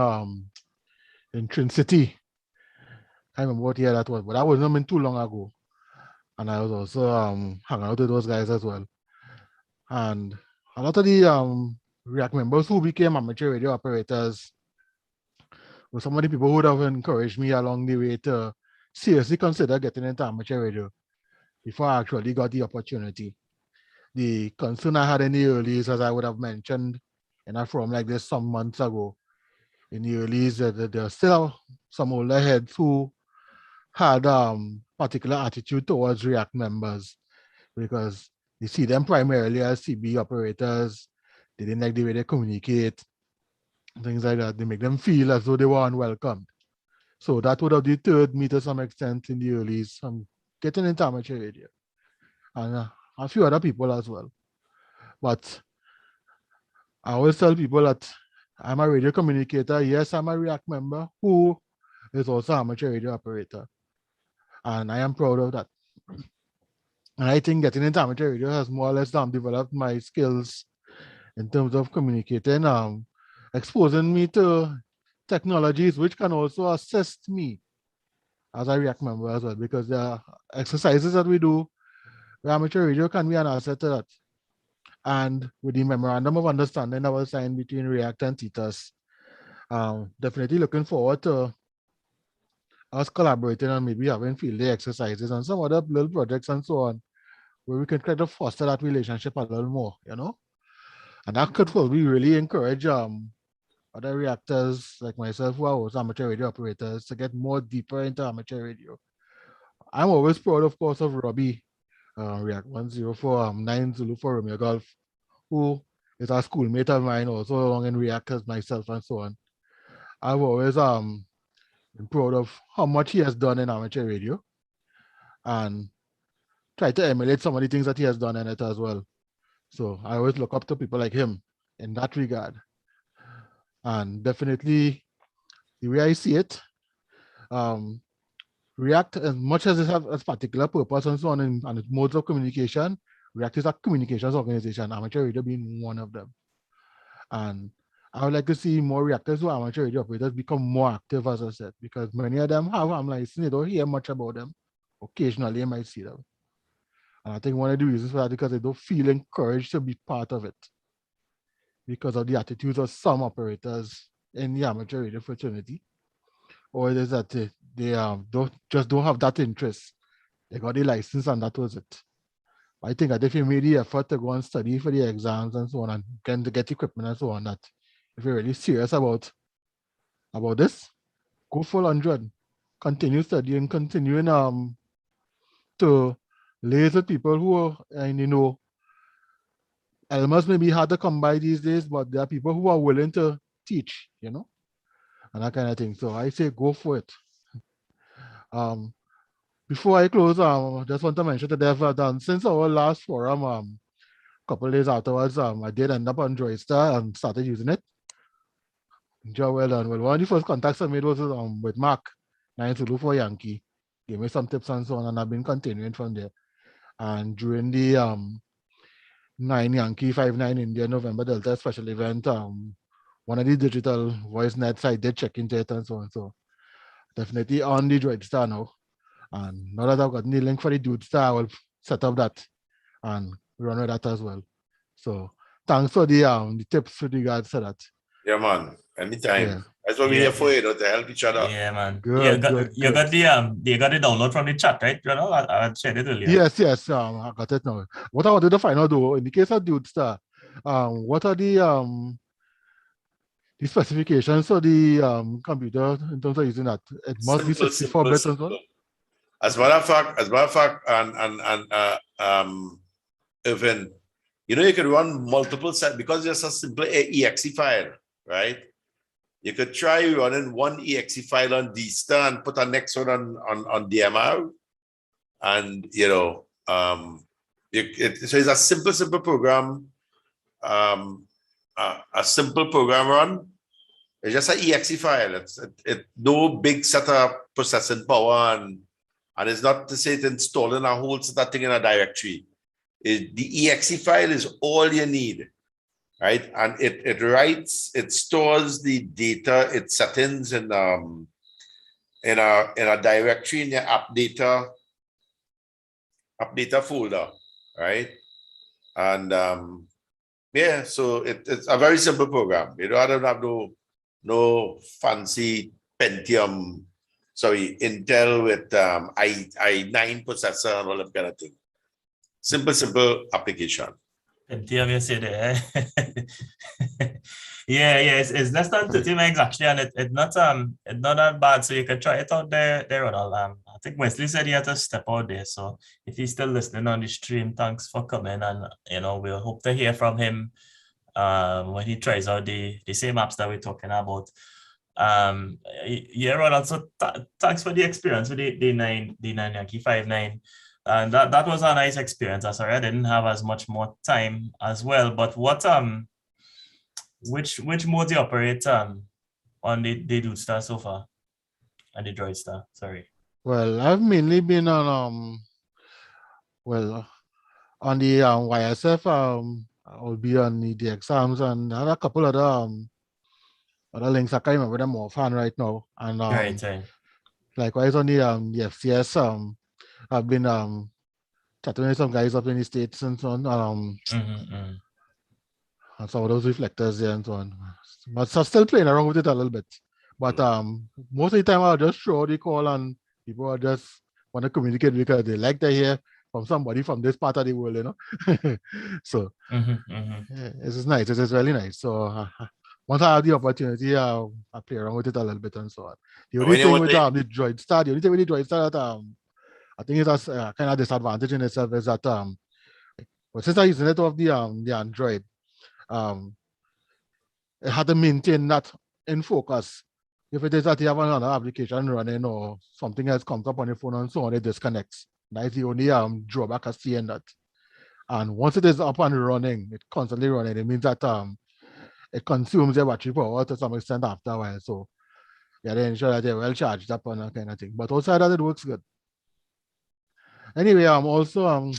Trin City. I remember what year that was, but that wasn't been too long ago. And I was also hanging out with those guys as well. And a lot of the React members who became amateur radio operators were some of the people who would have encouraged me along the way to seriously consider getting into amateur radio before I actually got the opportunity. The concern I had in the earlies, as I would have mentioned in a forum like this some months ago, in the earlies, there are still some older heads who had particular attitude towards React members because you see them primarily as CB operators. They didn't like the way they communicate, things like that. They make them feel as though they were unwelcomed. So that would have deterred me to some extent in the earlies from getting into amateur radio. And a few other people as well. But I always tell people that I'm a radio communicator. Yes, I'm a React member who is also an amateur radio operator. And I am proud of that. And I think getting into amateur radio has more or less developed my skills in terms of communicating, exposing me to technologies which can also assist me as a React member as well, because the exercises that we do with amateur radio can be an asset to that. And with the memorandum of understanding that was signed between React and TTARS, definitely looking forward to us collaborating and maybe having field day exercises and some other little projects and so on, where we can try to foster that relationship a little more, you know? And that could probably really encourage other reactors like myself who are also amateur radio operators to get more deeper into amateur radio. I'm always proud, of course, of Robbie, React 1049 Zulu for Romeo Golf, who is a schoolmate of mine also along in React as myself and so on. I've always been proud of how much he has done in amateur radio and try to emulate some of the things that he has done in it as well. So I always look up to people like him in that regard. And definitely the way I see it, React, as much as it has a particular purpose and so on and its modes of communication, React is a communications organization, amateur radio being one of them. And I would like to see more reactors who are amateur radio operators become more active, as I said, because many of them have license, you don't hear much about them. Occasionally, you might see them. And I think one of the reasons for that is because they don't feel encouraged to be part of it because of the attitudes of some operators in the amateur radio fraternity, or it is that they don't have that interest. They got the license and that was it. I think that if you made the effort to go and study for the exams and so on and get equipment and so on, that if you're really serious about this, go full 100. Continue studying, continuing to liaise with people who are, elements may be hard to come by these days, but there are people who are willing to teach, and that kind of thing. So I say go for it. Before I close, I just want to mention that since our last forum, a couple of days afterwards, I did end up on Joystar and started using it. Enjoy well done. Well, one of the first contacts I made was with Mark, 9 Zulu for Yankee. Gave me some tips and so on, and I've been continuing from there. And during the 9 Yankee 59 India November Delta special event, one of the digital voice nets, I did check into it and so on. So definitely on the Joystar now. And now that I've gotten the link for the Dude Star, I will set up that and run with that as well. So thanks for the tips with regards to that. Yeah, man. Anytime. Yeah. That's what we're here for, to help each other. Yeah, man. Good, You got the download from the chat, right? I shared it earlier. Yes. I got it now. What I wanted to find out though, in the case of Dude Star, what are the specifications for the computer in terms of using that? It must be 64 bits and so on. As a matter of fact, and Irvin, you could run multiple sets because it's a simple exe file, right? You could try running one exe file on D-Star and put a next one on DMR, and so it's a simple program. a simple program run. It's just an exe file. It no big setup processing power, and it's not to say it's installing a whole set of thing in a directory. The exe file is all you need, right? And it writes, it stores the data, its settings in a directory in your app data folder, right? And yeah, so it's a very simple program. You don't have no fancy Pentium, Intel with i9 processor and all that kind of thing. Simple application. Pentium, you say there. Yeah, it's less than 30 megs actually, and it's not that bad. So you can try it out there, Ronald. I think Wesley said he had to step out there. So if he's still listening on the stream, thanks for coming, and we'll hope to hear from him when he tries out the same apps that we're talking about. Yeah, Ronald. So thanks for the experience with the 9 Yankee 59. And that was a nice experience. I'm sorry I didn't have as much more time as well. But what which mode you operate on the Dude Star so far? And the Droid Star, sorry. Well, I've mainly been on on the YSF. I'll be on the exams and I have a couple other links. I can't remember them offhand right now. And Right. likewise on the FCS, I've been chatting with some guys up in the States and so on. And some of those reflectors there and so on. But so still playing around with it a little bit. But most of the time I'll just throw the call and people are just want to communicate because they like to hear from somebody from this part of the world, So this is nice. This is really nice. So once I have the opportunity, I play around with it a little bit and so on. The only thing with the Droid Star, that I think it's a kind of disadvantage in itself is that but since I'm using it off the Android, it had to maintain that in focus. If it is that you have another application running or something else comes up on your phone and so on, it disconnects. That's the only drawback I see in that. And once it is up and running, it's constantly running. It means that it consumes your battery power to some extent after a while. So yeah, they ensure that they're well charged up and that kind of thing. But outside that, it works good. Anyway, also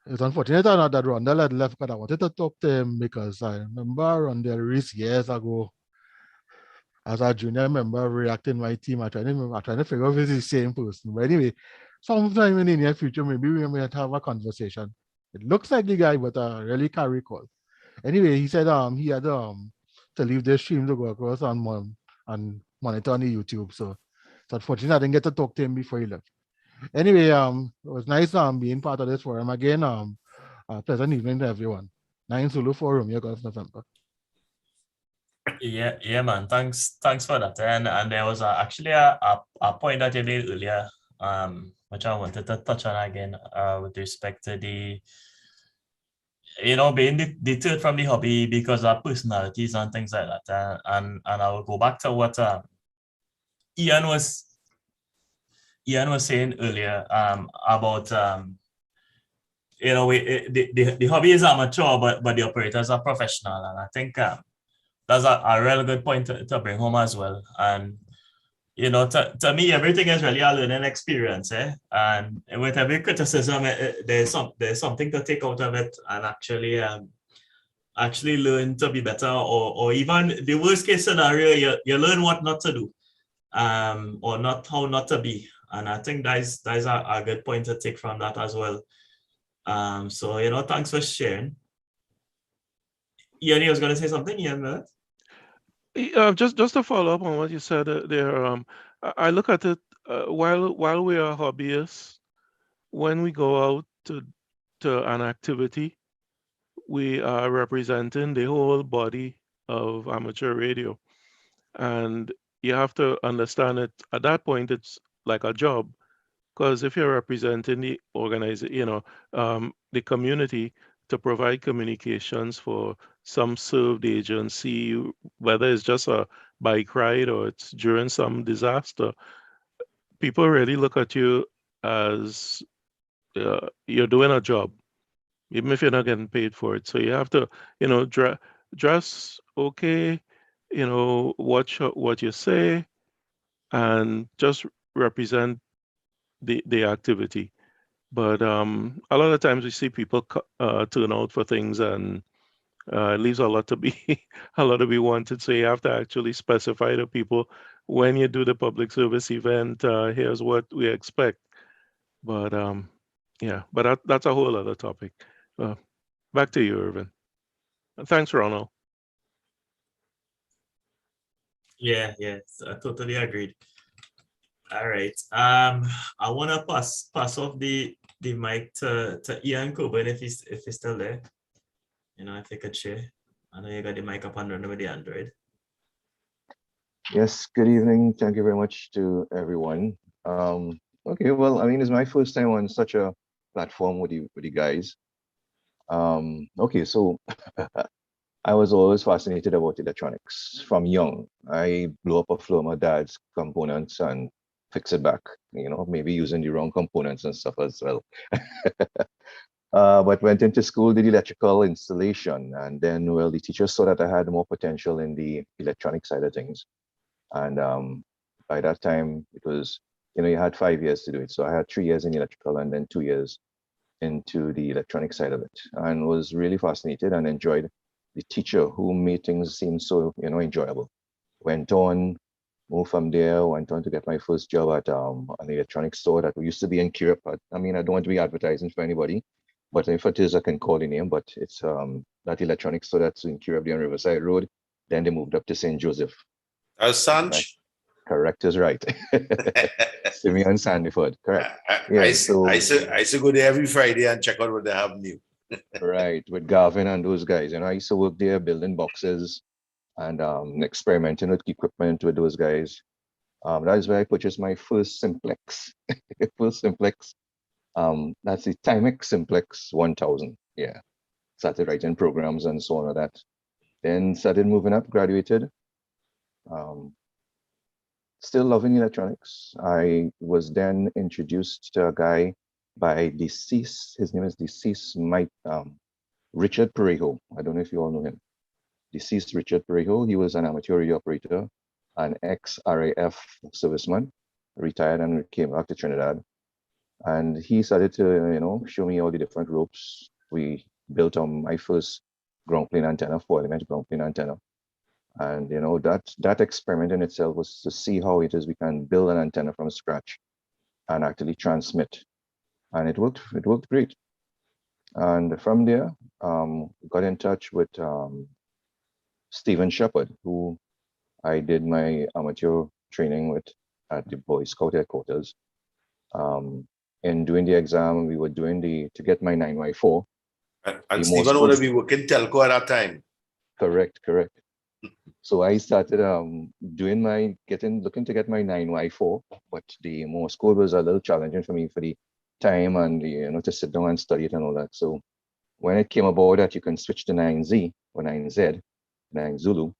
it's unfortunate that Rondell had left because I wanted to talk to him because I remember Rondell Reese years ago as a junior member reacting my team. I'm trying to figure out if it's the same person. But anyway, sometime in the near future, maybe we might have a conversation. It looks like the guy, but I really can't recall. Anyway, he said he had to leave the stream to go across and monitor on the YouTube. So it's unfortunate I didn't get to talk to him before he left. Anyway, it was nice being part of this forum again. Pleasant evening to everyone. 9 Zulu Forum, your Gulf November. Yeah, man. Thanks for that. And there was actually a point that you made earlier, which I wanted to touch on again, with respect to the being deterred from the hobby because of personalities and things like that. And I will go back to what Ian was saying earlier about the hobby is amateur, but the operators are professional, and I think that's a real good point to bring home as well. And to me, everything is really a learning experience, and with every criticism, there's something to take out of it and actually learn to be better, or even the worst case scenario, you learn what not to do, or not how not to be. And I think that's a good point to take from that as well. So thanks for sharing. Ian, you was going to say something, Ian? Just to follow up on what you said there, I look at it while we are hobbyists, when we go out to an activity, we are representing the whole body of amateur radio, and you have to understand it. At that point, it's like a job, because if you're representing the organization, the community, to provide communications for some served agency, whether it's just a bike ride or it's during some disaster, people really look at you as you're doing a job. even if you're not getting paid for it. So you have to, dress okay, watch what you say, and just represent the activity. But a lot of times we see people turn out for things, and it leaves a lot to be a lot to be wanted. So you have to actually specify to people, when you do the public service event, here's what we expect. But yeah, but that's a whole other topic. Back to you, Irvin. Thanks, Ronald. Yeah, I totally agreed. All right. I wanna pass off the mic to Ian Coburn if he's still there. If he could share. I know you got the mic up and running with the Android. Yes, good evening. Thank you very much to everyone. Okay, well, I mean, it's my first time on such a platform with you guys. Okay, so I was always fascinated about electronics from young. I blew up a flow of my dad's components and fix it back, maybe using the wrong components and stuff as well. But went into school, did electrical installation, and then, well, the teacher saw that I had more potential in the electronic side of things. And by that time, it was, you had 5 years to do it. So I had 3 years in electrical and then 2 years into the electronic side of it, and was really fascinated and enjoyed the teacher who made things seem so, enjoyable. Went on, moved from there, went on to get my first job at an electronics store that used to be in Kirip. I mean, I don't want to be advertising for anybody, but if it is, I can call the name. But it's that electronics store that's in Kirip there on Riverside Road. Then they moved up to St. Joseph. Sanch? Correct is right. Simeon Sandiford, correct. I used to go there every Friday and check out what they have new. Right, with Gavin and those guys. I used to work there building boxes and experimenting with equipment with those guys. That is where I purchased my first simplex. First simplex. That's the Timex Simplex 1000. Yeah. Started writing programs and so on and that. Then started moving up, graduated. Still loving electronics. I was then introduced to a guy by deceased. His name is deceased Mike Richard Parejo. I don't know if you all know him. Deceased Richard Parejo. He was an amateur radio operator, an ex-RAF serviceman, retired and came back to Trinidad. And he started to, show me all the different ropes. We built on my first ground plane antenna, 4-element ground plane antenna. And that experiment in itself was to see how it is we can build an antenna from scratch and actually transmit. And it worked great. And from there, got in touch with Stephen Shepard, who I did my amateur training with at the Boy Scout headquarters. In doing the exam, we were doing to get my 9Y4. And Stephen would have been working telco at that time. Correct. So I started looking to get my 9Y4, but the Morse code was a little challenging for me for the time and to sit down and study it and all that. So when it came about that you can switch to 9Z or 9Z, 9 Zulu,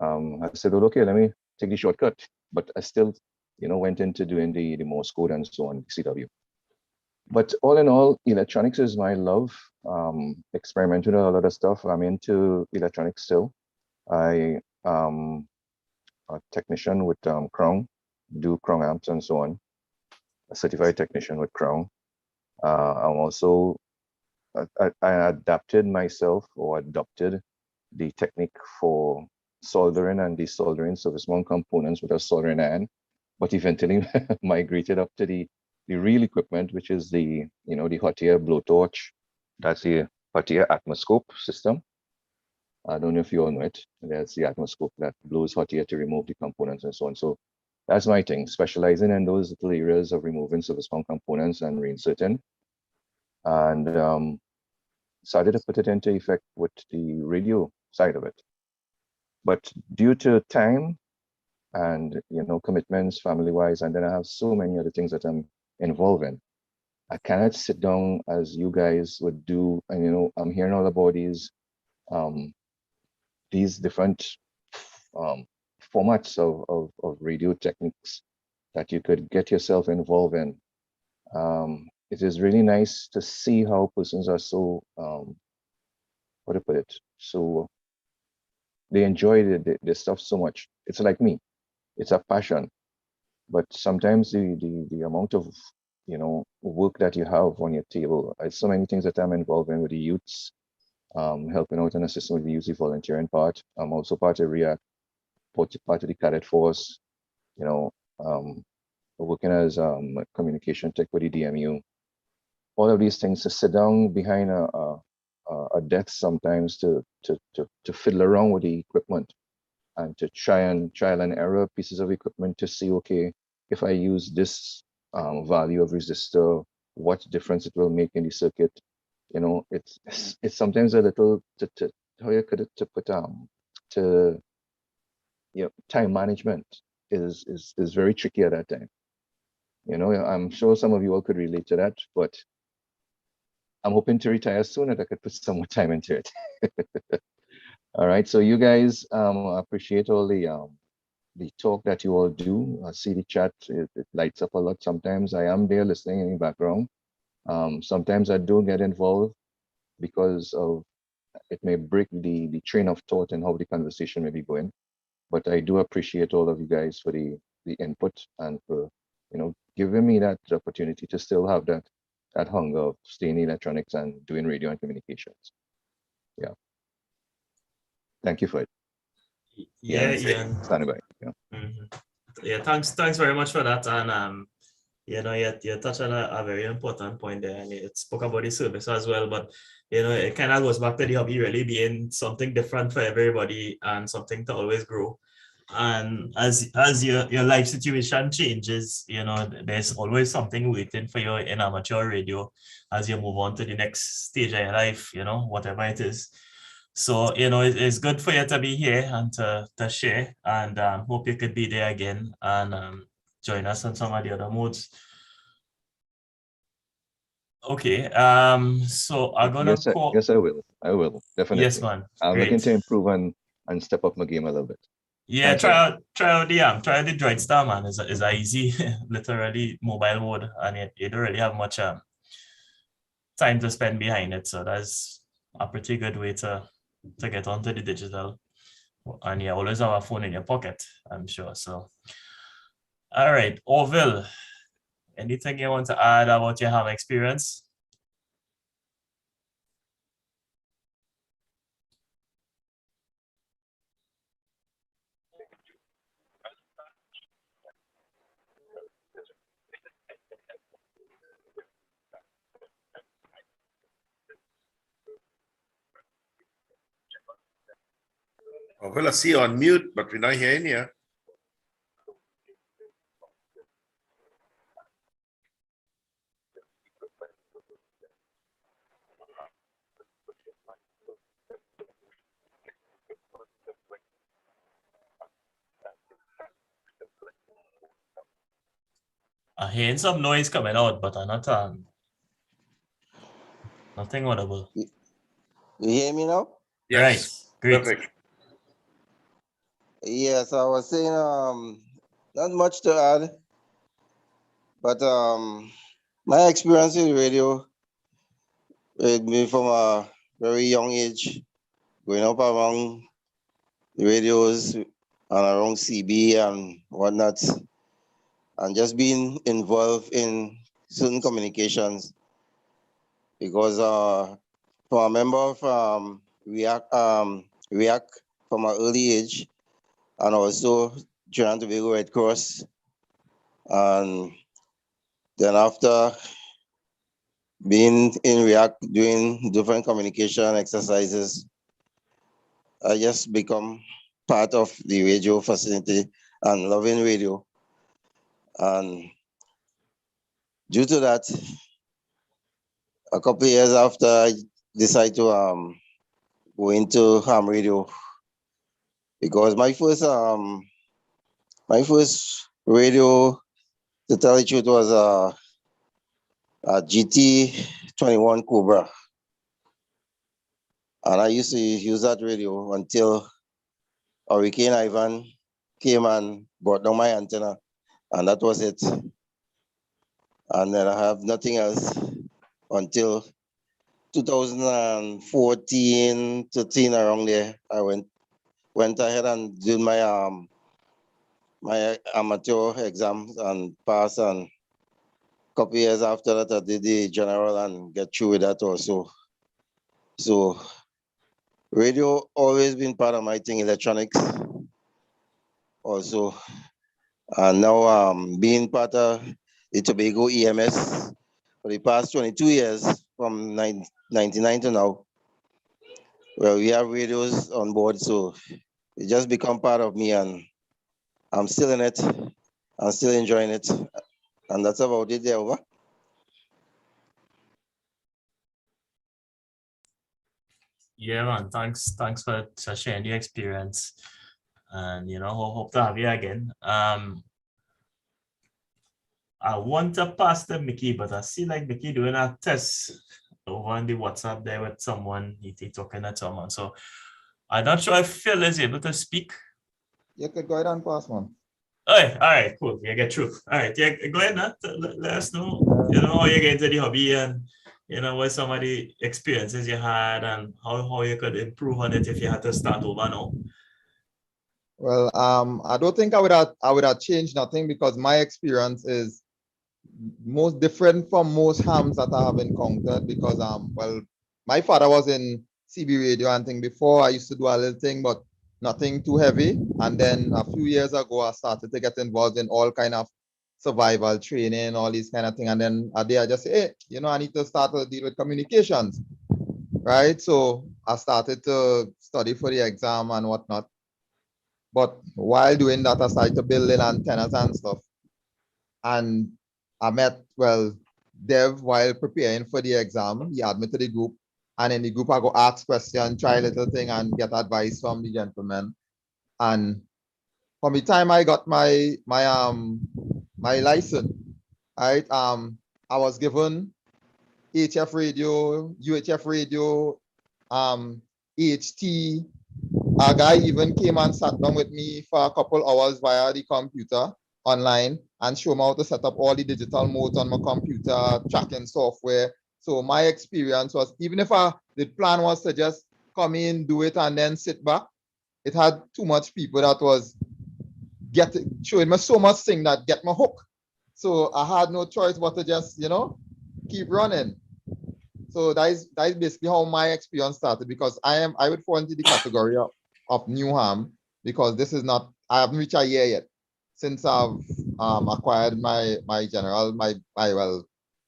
I said, well, okay, let me take the shortcut. But I still, went into doing the Morse code and so on, CW. But all in all, electronics is my love. Experimented with a lot of stuff. I'm into electronics still. I am a technician with Crown, do Crown amps and so on. A certified technician with Crown. I'm also I adapted myself or adopted the technique for soldering and desoldering service mount components with a soldering iron, but eventually migrated up to the real equipment, which is the hot air blowtorch. That's the hot air atmoscope system. I don't know if you all know it. That's the atmoscope that blows hot air to remove the components and so on. So that's my thing, specializing in those little areas of removing service mount components and reinserting. And started to put it into effect with the radio side of it. But due to time and commitments family-wise, and then I have so many other things that I'm involved in, I cannot sit down as you guys would do. And I'm hearing all about these different formats of radio techniques that you could get yourself involved in. it is really nice to see how persons are so how to put it, so they enjoy the stuff so much. It's like me, it's a passion, but sometimes the amount of work that you have on your table, so many things that I'm involved in with the youths, helping out and assisting with the youth volunteering part. I'm also part of REACT, part of the cadet force, working as communication tech with the DMU. All of these things, to sit down behind a desk sometimes to fiddle around with the equipment and to trial and error pieces of equipment to see, okay, if I use this value of resistor, what difference it will make in the circuit. It's sometimes a little how you could to put to time management is very tricky at that time. I'm sure some of you all could relate to that, but I'm hoping to retire soon and I could put some more time into it. All right, so you guys, I appreciate all the talk that you all do. I see the chat, it lights up a lot. Sometimes I am there listening in the background. Sometimes I do get involved because of it may break the train of thought and how the conversation may be going. But I do appreciate all of you guys for the input and for giving me that opportunity to still have that hunger of staying in electronics and doing radio and communications. Yeah. Thank you for it. Yeah, Ian. Standing by. Yeah. Yeah, thanks very much for that. And you touched on a very important point there, and it spoke about the service as well. But it kind of goes back to the hobby really being something different for everybody and something to always grow. And as your life situation changes, there's always something waiting for you in amateur radio as you move on to the next stage of your life, whatever it is. So, it's good for you to be here and to share, and hope you could be there again and join us on some of the other modes. Okay, so I'm gonna call. Yes, I will. I will, definitely. Yes, man. I'm looking to improve and step up my game a little bit. Yeah, try out the Droid Star, man. Is a easy, literally mobile mode, and you don't really have much time to spend behind it. So that's a pretty good way to get onto the digital. And you always have a phone in your pocket, I'm sure. So, all right, Orville, anything you want to add about your ham experience? Well, I see you on mute, but we're not hearing you. I'm hearing some noise coming out, but I'm not nothing audible. You hear me now? Yes. Right. Great. Perfect. Yes, I was saying not much to add, but my experience with radio with me from a very young age, growing up around the radios and around CB and whatnot, and just being involved in certain communications, because from a member from REACT from an early age, and also Trinidad and Tobago Red Cross. And then after being in REACT, doing different communication exercises, I just become part of the radio facility and loving radio. And due to that, a couple of years after, I decided to go into ham radio, because my first radio, to tell the truth, was a GT21 Cobra. And I used to use that radio until Hurricane Ivan came and brought down my antenna, and that was it. and then I have nothing else until 2014, 13 around there. I went ahead and did my amateur exams and passed, and couple years after that I did the general and get through with that also. So radio always been part of my thing, electronics also. And now being part of the Tobago EMS for the past 22 years, from 99 to now, well, we have radios on board, so it just become part of me, and I'm still in it. I'm still enjoying it. And that's about it there, over. Yeah, man. Thanks for sharing your experience, and hope to have you again. I want to pass to Mickey, but I see like Mickey doing a test over on the WhatsApp there with someone. He talking to someone, so I'm not sure if Phil is able to speak. You could go ahead and pass, man. All right, cool. Yeah, get through. All right, yeah, go ahead, Nat. Let us know, how you get into the hobby, and what some of the experiences you had, and how you could improve on it if you had to start over now. Well, I don't think I would have changed nothing, because my experience is most different from most hams that I have encountered, because well, my father was in CB radio and thing before. I used to do a little thing, but nothing too heavy. And then a few years ago, I started to get involved in all kind of survival training, all these kind of thing. And then a day I just say, hey, I need to start to deal with communications, right? So I started to study for the exam and whatnot. But while doing that, I started to build in antennas and stuff. And I met, Dev, while preparing for the exam. He added me to the group. And in the group, I go ask questions, try a little thing, and get advice from the gentleman. And from the time I got my license, right, I was given HF radio, UHF radio, EHT. A guy even came and sat down with me for a couple hours via the computer online and show me how to set up all the digital modes on my computer, tracking software. So my experience was, even if the plan was to just come in, do it, and then sit back, it had too much people that was showing me so much thing that get my hook. So I had no choice but to just, keep running. So that is basically how my experience started, because I would fall into the category of new ham, because this is not, I haven't reached a year yet since I've acquired my general, my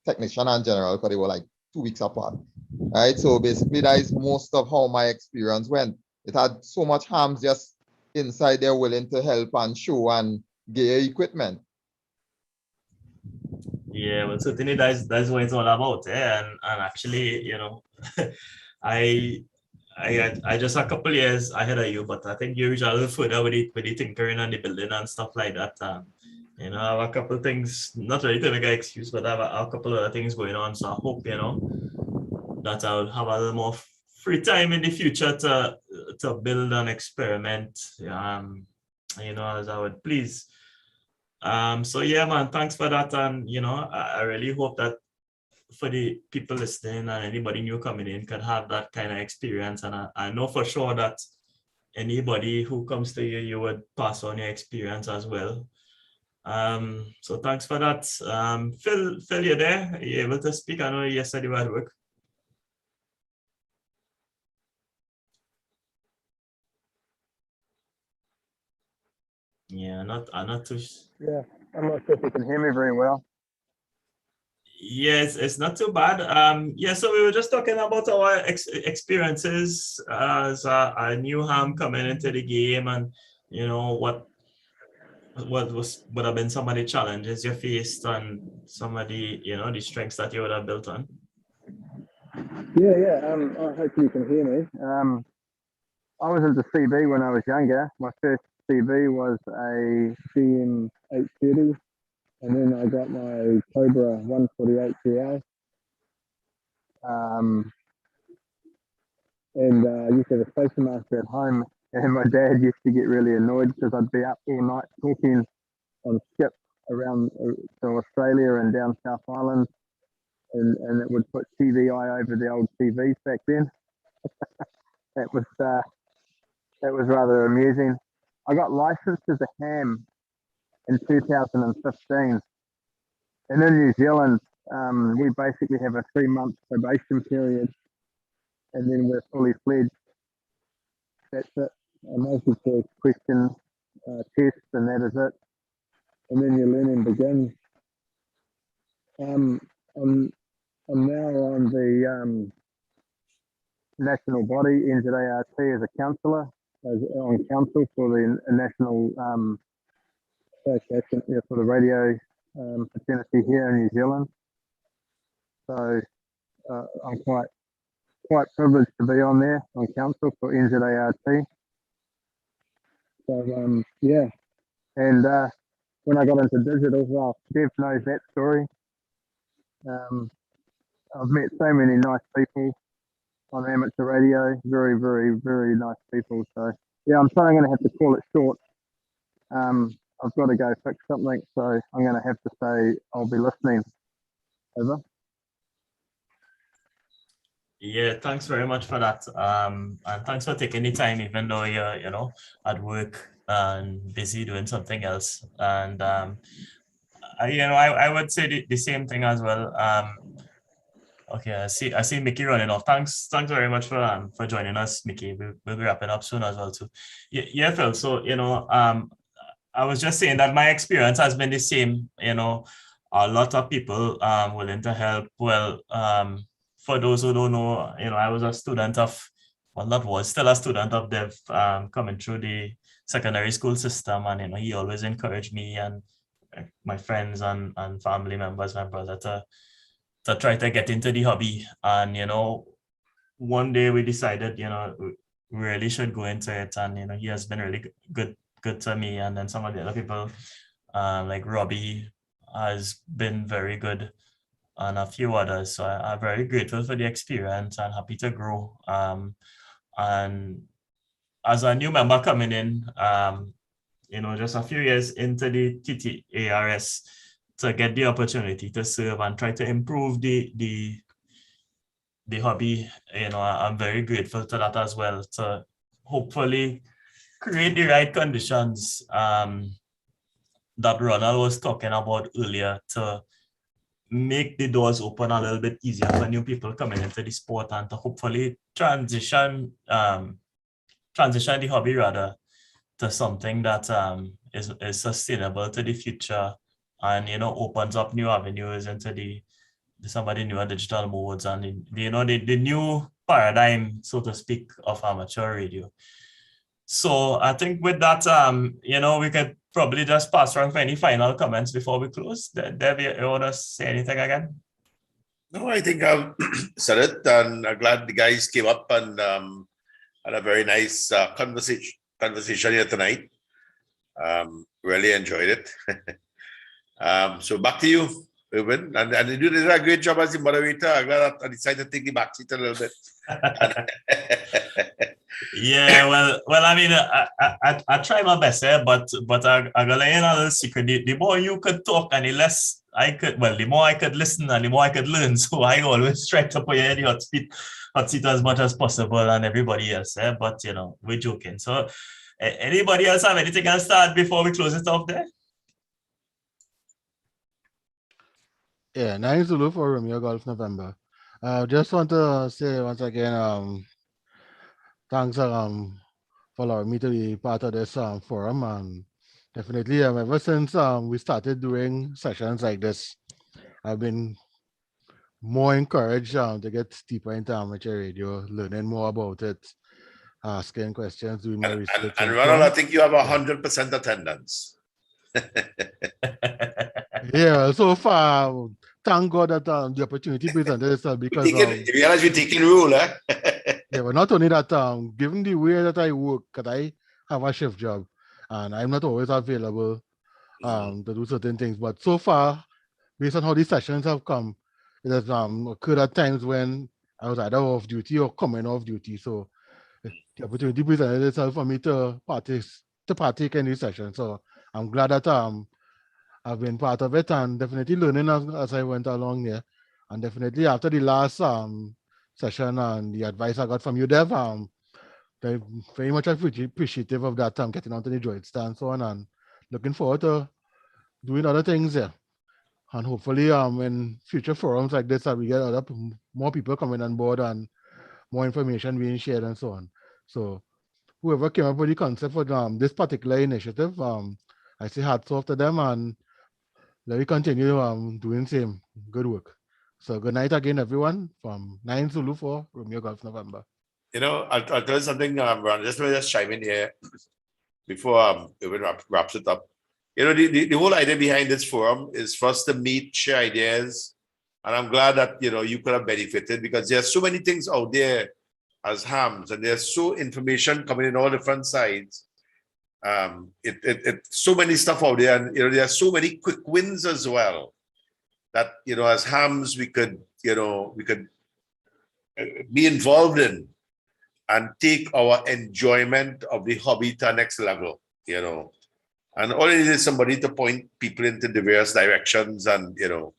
technician and general, because they were like 2 weeks apart. Right. So basically that is most of how my experience went. It had so much hams just inside there willing to help and show and get equipment. Yeah, well, certainly that's what it's all about. And actually, I just a couple years ahead of you, but I think you're a little further with the tinkering and the building and stuff like that. I have a couple of things, not really to make an excuse, but I have a couple of other things going on. So I hope, that I'll have a little more free time in the future to build and experiment, as I would please. So yeah, man, thanks for that. And I really hope that for the people listening and anybody new coming in can have that kind of experience. And I know for sure that anybody who comes to you, you would pass on your experience as well. So thanks for that. Phil, you there? Are you able to speak? I know yesterday you were at work. Yeah, I'm not too. Yeah, I'm not sure if you can hear me very well. Yes, it's not too bad. Yeah, so we were just talking about our experiences as a new ham coming into the game, and what would have been some of the challenges you faced, and some of the the strengths that you would have built on. Yeah. Hopefully you can hear me. I was into CB when I was younger. My first CB was a CM 830, and then I got my Cobra 148 GL. And I used to have a station master at home, and my dad used to get really annoyed because I'd be up all night talking on skip around to Australia and down South Island, and it would put TVI over the old TVs back then. That was rather amusing. I got licensed as a ham in 2015, and in New Zealand, we basically have a 3-month probation period, and then we're fully fledged. That's it. A multi-choice question test, and that is it. And then your learning begins. I'm now on the national body, NZART, as a counsellor, on council for the national association for the radio fraternity here in New Zealand. So I'm quite privileged to be on there on council for NZART. So yeah, and when I got into digital, well, Dev knows that story. I've met so many nice people on amateur radio, very, very, very nice people. So yeah, I'm sorry I'm going to have to call it short. I've got to go fix something, so I'm going to have to say I'll be listening. Over. Yeah, thanks very much for that. And thanks for taking the time, even though you're, at work and busy doing something else. And I would say the same thing as well. Okay, I see Mickey running off. Thanks very much for joining us, Mickey. We'll be wrapping up soon as well too. Yeah, Phil. So I was just saying that my experience has been the same. A lot of people willing to help. Well, for those who don't know, I was a student of, well, not was, still a student of Dev, coming through the secondary school system, and he always encouraged me and my friends and family members, my brother, to try to get into the hobby. And one day we decided we really should go into it, and he has been really good to me, and then some of the other people like Robbie has been very good, and a few others. So I'm very grateful for the experience and happy to grow. And as a new member coming in, just a few years into the TTARS, to get the opportunity to serve and try to improve the hobby, I'm very grateful to that as well, to hopefully create the right conditions that Ronald was talking about earlier, to make the doors open a little bit easier for new people coming into the sport, and to hopefully transition the hobby rather to something that is sustainable to the future, and opens up new avenues into some of the newer digital modes, and the new paradigm, so to speak, of amateur radio. So I think with that, we could probably just pass around for any final comments before we close. Dev, you want to say anything again? No, I think I've said it, and I'm glad the guys came up and had a very nice conversation here tonight. Really enjoyed it. So back to you, Ruben, and you did a great job as the moderator. I'm glad I decided to take the back seat a little bit. Yeah, well, I mean, I try my best, but I gotta let you know a little secret. The more you could talk and the less I could, well, the more I could listen and the more I could learn. So I always try to put you in the hot seat as much as possible, and everybody else. But we're joking. So anybody else have anything else to add before we close it off there? Yeah, 9 Zulu for Romeo Golf November. Just want to say once again, thanks for allowing me to be part of this forum, and definitely ever since we started doing sessions like this, I've been more encouraged to get deeper into amateur radio, learning more about it, asking questions, doing my research. And Ronald, I think you have 100% attendance. Yeah, so far, thank God that the opportunity presented itself, because you realize you're taking rule, eh? yeah, but not only that, given the way that I work, because I have a shift job and I'm not always available to do certain things. But so far, based on how these sessions have come, it has occurred at times when I was either off duty or coming off duty. So the opportunity presented itself for me to partake in these sessions. So I'm glad that I've been part of it and definitely learning as I went along there. And definitely after the last session and the advice I got from you, Dev, very, very much appreciative of that. Getting onto the droid stand and so on, and looking forward to doing other things there. And hopefully, in future forums like this, we get more people coming on board and more information being shared and so on. So whoever came up with the concept for this particular initiative, I say hats off to them, and let me continue doing same good work. So good night again, everyone, from 9 Zulu 4 Romeo Golf November. You know, I'll tell you something, Ron, just chime in here before Irwin wraps it up. You know, the whole idea behind this forum is for us to meet, share ideas. And I'm glad that, you know, you could have benefited, because there's so many things out there as hams, and there's so information coming in all different sides. So many stuff out there, and, you know, there are so many quick wins as well that, you know, as hams, we could be involved in and take our enjoyment of the hobby to the next level, you know. And all it is somebody to point people into the various directions, and, you know,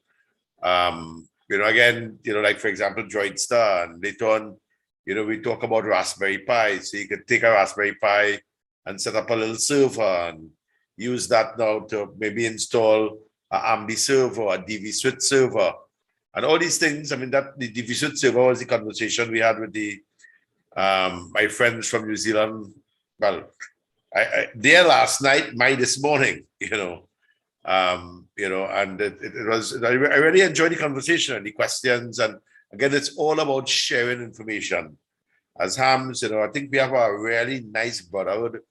again, you know, like, for example, Droidster, and later on, you know, we talk about Raspberry Pi. So you could take a Raspberry Pi and set up a little server and use that now to maybe install a Ambi server, a DV Switch server, and all these things. I mean, that the DV Switch server was the conversation we had with the my friends from New Zealand. Well, there last night, this morning, you know, and it was, I really enjoyed the conversation and the questions. And again, it's all about sharing information. As hams, you know, I think we have a really nice brotherhood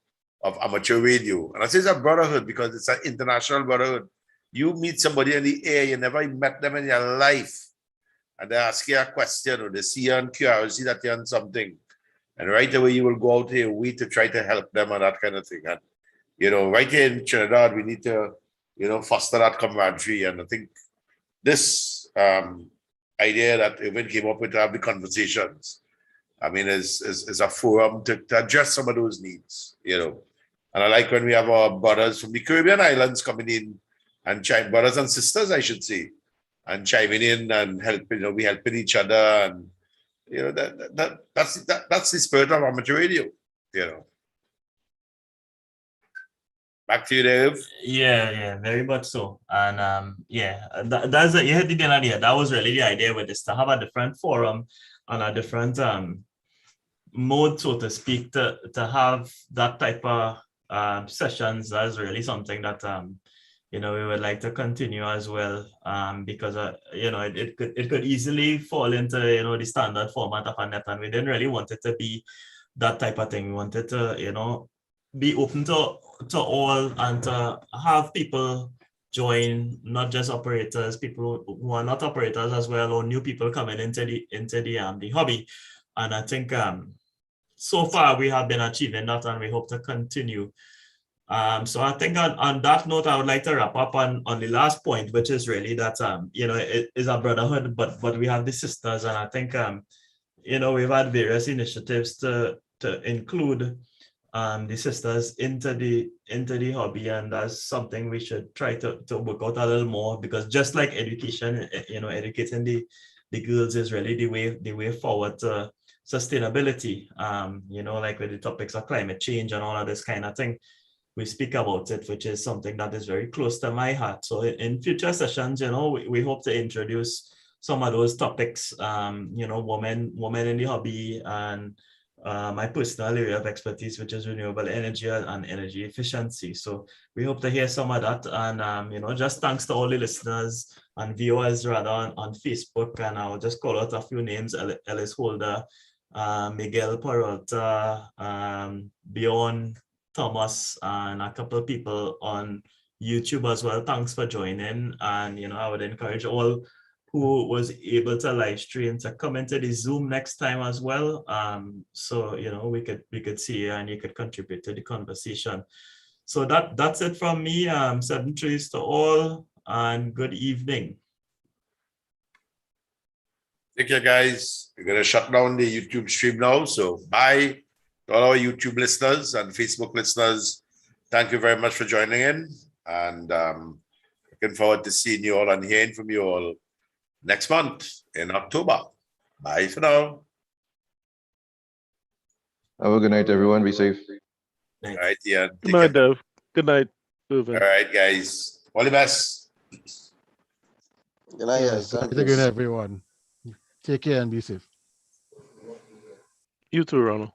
of amateur radio. And I say it's a brotherhood because it's an international brotherhood. You meet somebody in the air, you never met them in your life, and they ask you a question, or they see you on curiosity that you're on something, and right away you will go out your way to try to help them and that kind of thing. And, you know, right here in Trinidad, we need to, you know, foster that camaraderie. And I think this idea that Irwin came up with to have the conversations, I mean, is a forum to address some of those needs, you know. And I like when we have our brothers from the Caribbean islands coming in and brothers and sisters, I should say, and chiming in and helping, you know, we helping each other. And, you know, that's the spirit of amateur radio, you know. Back to you, Dave. Yeah, very much so. And yeah, that's you hit the idea. That was really the idea with this, to have a different forum and a different mode, so to speak, to have that type of sessions. That's really something that you know, we would like to continue as well, because you know, it could easily fall into, you know, the standard format of a net, and we didn't really want it to be that type of thing. We wanted to, you know, be open to all, and to have people join, not just operators, people who are not operators as well, or new people coming into the hobby. And I think so far we have been achieving that, and we hope to continue. So I think on that note, I would like to wrap up on the last point, which is really that you know, it is a brotherhood, but we have the sisters. And I think you know, we've had various initiatives to include the sisters into the hobby, and that's something we should try to work out a little more, because just like education, you know, educating the girls is really the way forward to sustainability. You know, like with the topics of climate change and all of this kind of thing, we speak about it, which is something that is very close to my heart. So in future sessions, you know, we hope to introduce some of those topics, you know, women in the hobby, and my personal area of expertise, which is renewable energy and energy efficiency. So we hope to hear some of that. And, you know, just thanks to all the listeners and viewers rather on Facebook. And I'll just call out a few names: Ellis Holder, Miguel Peralta, Bjorn Thomas, and a couple of people on YouTube as well. Thanks for joining. And, you know, I would encourage all who was able to live stream to come into the Zoom next time as well. So, you know, we could see you and you could contribute to the conversation. So that's it from me. 7 trees to all, and good evening. Take care, guys. We're going to shut down the YouTube stream now. So bye to all our YouTube listeners and Facebook listeners. Thank you very much for joining in. And Looking forward to seeing you all and hearing from you all next month in October. Bye for now. Have a good night, everyone. Be safe. All right, Ian. Good night, Dev. Good night, Irvin. All right, guys. All the best. Good night, Yeah, guys. good Thank night you. again, everyone. Take care and be safe. You too, Ronald.